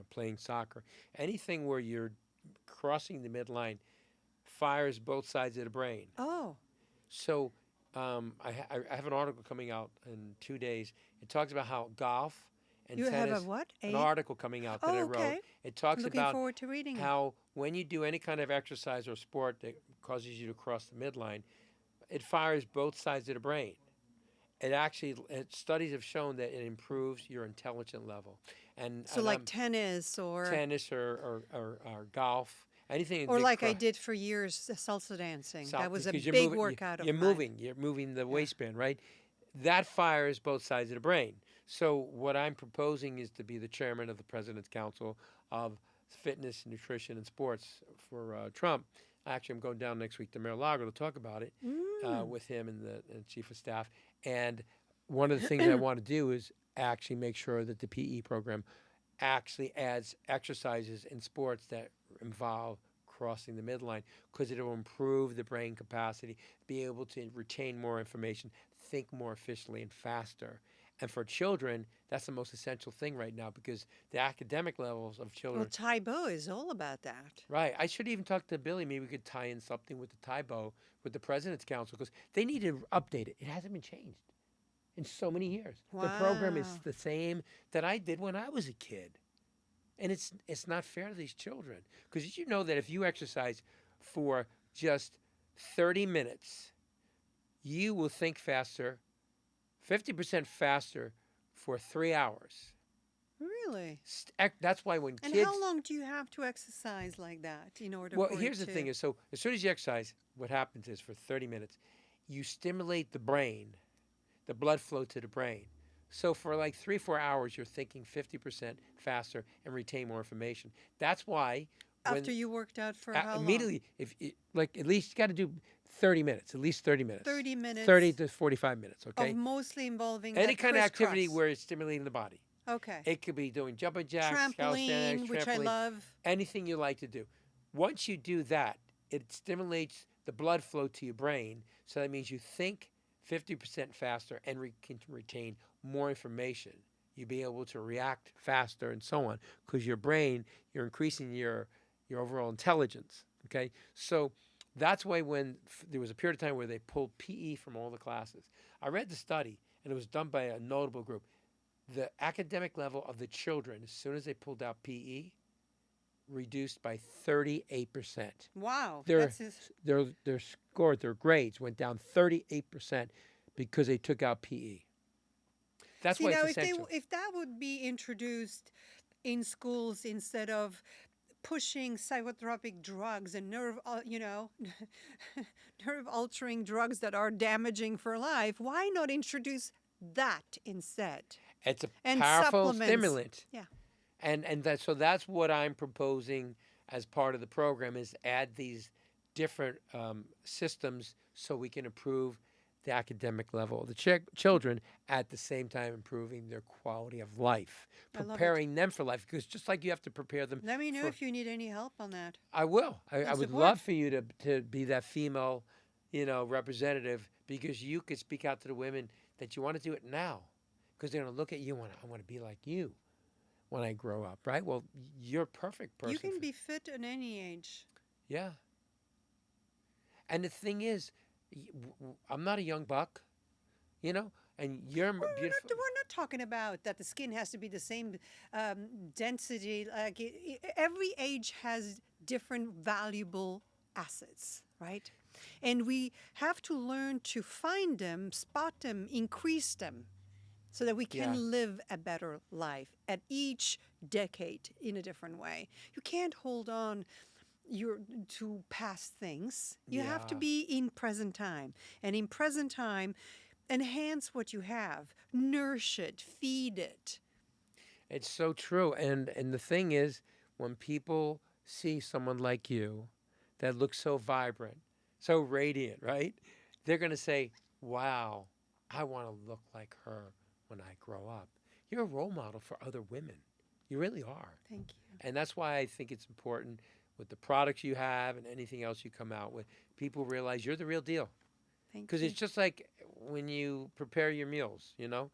playing soccer, anything where you're crossing the midline fires both sides of the brain. Oh. So I have an article coming out in 2 days. It talks about how golf and You tennis. have a what? An article coming out that I wrote. okay. It talks Looking about forward to reading it. how when you do any kind of exercise or sport that causes you to cross the midline, it fires both sides of the brain. Studies have shown that it improves your intelligence level. So like tennis or golf, anything. or that like I did for years, salsa dancing. That was a because big workout of You're mine. moving the waistband, right? That fires both sides of the brain. So what I'm proposing is to be the chairman of the President's Council of Fitness, Nutrition, and Sports for Trump. Actually, I'm going down next week to Mar-a-Lago to talk about it with him and the chief of staff. And one of the things I want to do is actually make sure that the PE program actually adds exercises in sports that involve crossing the midline, because it will improve the brain capacity, be able to retain more information, think more efficiently and faster. And for children, that's the most essential thing right now, because the academic levels of children. Well, Taibo is all about that. Right. I should even talk to Billy. Maybe we could tie in something with the Taibo, with the President's Council, because they need to update it. It hasn't been changed in so many years. The program is Wow. the same that I did when I was a kid. And it's not fair to these children. Because did you know that if you exercise for just 30 minutes, you will think faster, 50% faster for 3 hours? Really? That's why when And kids... how long do you have to exercise like that in order Well, for here's it the to... thing is, so as soon as you exercise, what happens is for 30 minutes, you stimulate the brain, the blood flow to the brain. So for like 3-4 hours, you're thinking 50% faster and retain more information. That's why After you worked out for how long? immediately, at least you got to do 30 minutes, at least 30 minutes. 30 minutes 30 to 45 minutes, okay? of mostly involving Any that kind of activity crisscross. where it's stimulating the body. Okay. It could be doing jumping jacks, calisthenics, Trampoline, which I trampoline, love. anything you like to do. Once you do that, it stimulates the blood flow to your brain. So that means you think 50% faster and can retain more information. You'll be able to react faster and so on, because your brain, you're increasing your overall intelligence. Okay, so that's why when there was a period of time where they pulled PE from all the classes. I read the study, and it was done by a notable group. The academic level of the children, as soon as they pulled out PE, reduced by 38%. Wow. Their score, their grades went down 38% because they took out PE. That's why now, it's essential. if that would be introduced in schools instead of pushing psychotropic drugs and nerve altering drugs that are damaging for life, why not introduce that instead? It's a And powerful supplements. stimulant. Yeah. And that's what I'm proposing as part of the program, is add these different systems so we can improve the academic level of the children, at the same time improving their quality of life, I love it. preparing them for life. Because just like you have to prepare them, Let me know if you need any help on that. I will. I would support. love for you to be that female, representative, because you could speak out to the women that you want to do it now. because they're going to look at you and I want to be like you when I grow up, right? Well, you're a perfect person. You can be fit at any age. Yeah. And the thing is, I'm not a young buck, you know, and you're beautiful. We're not talking about that the skin has to be the same density. Like every age has different valuable assets, right? And we have to learn to find them, spot them, increase them, so that we can live a better life at each decade in a different way. You can't hold on to past things. You have to be in present time. And in present time, enhance what you have. Nourish it. Feed it. It's so true. And the thing is, when people see someone like you that looks so vibrant, so radiant, right? They're going to say, wow, I want to look like her when I grow up. You're a role model for other women. You really are. Thank you. And that's why I think it's important with the products you have and anything else you come out with, people realize you're the real deal. Thank you. Because it's just like when you prepare your meals, you know,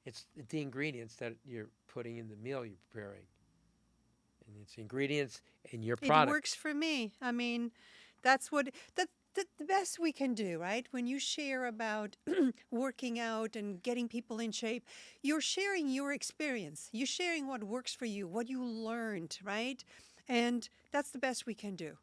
it's the ingredients that you're putting in the meal you're preparing. And it's ingredients in your product. It works for me. I mean, that's what the best we can do, right? When you share about working out and getting people in shape, you're sharing your experience. You're sharing what works for you, what you learned, right? And that's the best we can do.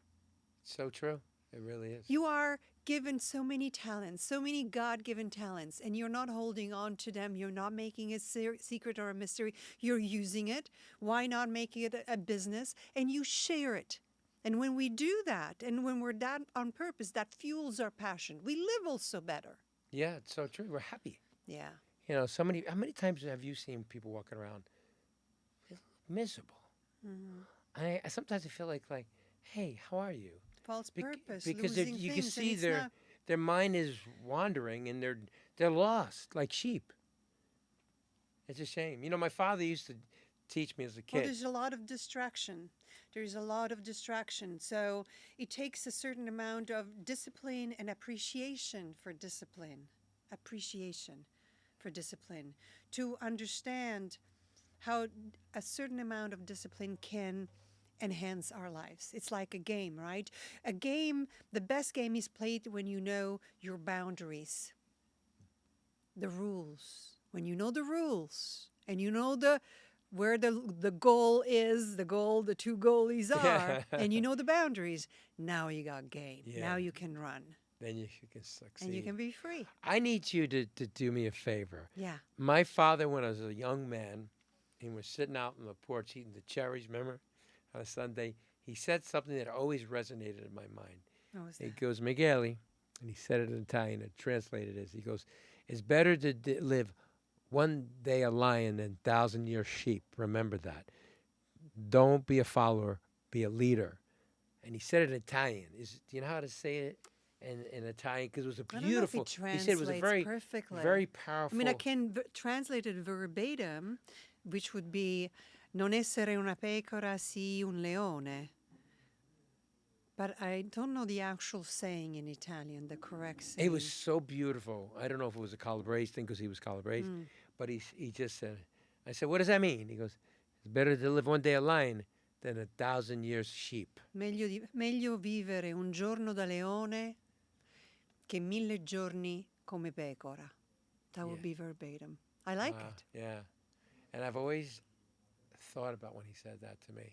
So true. It really is. You are given so many talents, so many God-given talents, and you're not holding on to them. You're not making it secret or a mystery. You're using it. Why not make it a business? And you share it. And when we do that, and when we're that on purpose, that fuels our passion. We live also better. Yeah, it's so true. We're happy. Yeah. You know, how many times have you seen people walking around miserable? Mm-hmm. I sometimes I feel like, hey, how are you? False purpose. Because losing you can things, see and their mind is wandering and they're lost like sheep. It's a shame. You know, my father used to teach me as a kid. Well, there's a lot of distraction. There's a lot of distraction. So it takes a certain amount of discipline and appreciation for discipline. Appreciation for discipline. To understand how a certain amount of discipline can enhance our lives. It's like a game, right? A game, the best game is played when you know your boundaries, the rules. When you know the rules and you know where the goal is, the two goalies are, and you know the boundaries, now you got game. Yeah. Now you can run. Then you can succeed. And you can be free. I need you to do me a favor. Yeah. My father, when I was a young man, he was sitting out on the porch eating the cherries, remember, on a Sunday, he said something that always resonated in my mind. What was that? He goes, Michele, and he said it in Italian, and translated as, he goes, it's better to live one day a lion than 1,000-year sheep. Remember that. Don't be a follower, be a leader. And he said it in Italian. Do you know how to say it in Italian? Because it was a beautiful. I don't know if he said it was a very, perfectly. very powerful. I mean, I can translate it verbatim, which would be non essere una pecora, sii un leone. But I don't know the actual saying in Italian, the correct saying. It was so beautiful. I don't know if it was a Calabrese thing because he was Calabrese, but he just said, I said, what does that mean? He goes, it's better to live one day a lion than 1,000 years sheep. Meglio vivere un giorno da leone che 1000 giorni come pecora. That would be verbatim. I like it. Yeah. And I've always thought about when he said that to me.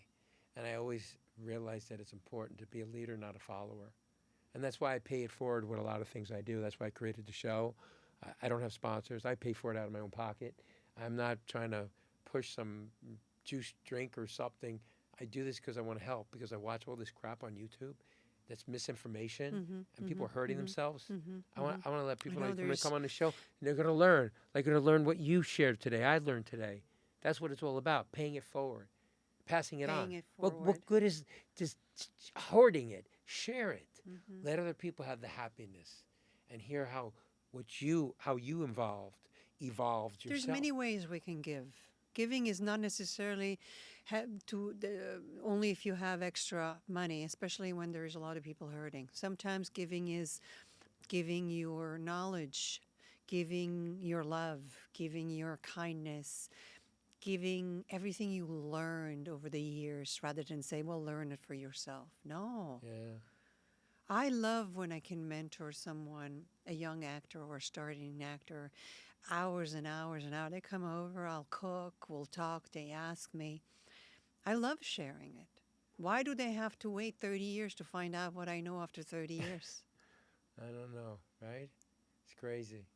And I always realized that it's important to be a leader, not a follower. And that's why I pay it forward with a lot of things I do. That's why I created the show. I don't have sponsors. I pay for it out of my own pocket. I'm not trying to push some juice drink or something. I do this because I want to help, because I watch all this crap on YouTube that's misinformation, and people are hurting themselves. I want to let people know when they come on the show, and they're going to learn. They're going to learn what you shared today, I learned today. That's what it's all about, paying it forward, passing it on. Paying it forward. What good is just hoarding it? Share it. Let other people have the happiness and hear how you evolved yourself. There's many ways we can give. Giving is not necessarily only if you have extra money, especially when there's a lot of people hurting. Sometimes giving is giving your knowledge, giving your love, giving your kindness, giving everything you learned over the years rather than say, well, learn it for yourself. No. Yeah. I love when I can mentor someone, a young actor or a starting actor, hours and hours and hours. They come over, I'll cook, we'll talk, they ask me. I love sharing it. Why do they have to wait 30 years to find out what I know after 30 years? I don't know, right? It's crazy.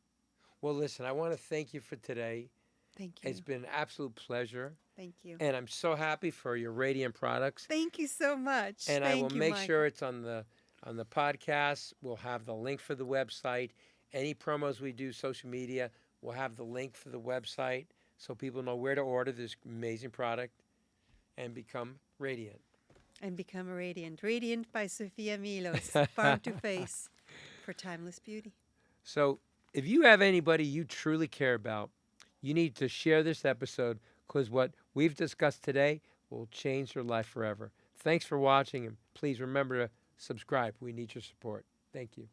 Well, listen, I want to thank you for today. Thank you. It's been an absolute pleasure. Thank you. And I'm so happy for your radiant products. Thank you so much. And I will Thank you, make Michael. sure it's on the podcast. We'll have the link for the website. Any promos we do, social media, we'll have the link for the website so people know where to order this amazing product and become radiant. And become radiant. Radiant by Sofia Milos. Farm to Face for timeless beauty. So if you have anybody you truly care about, you need to share this episode because what we've discussed today will change your life forever. Thanks for watching, and please remember to subscribe. We need your support. Thank you.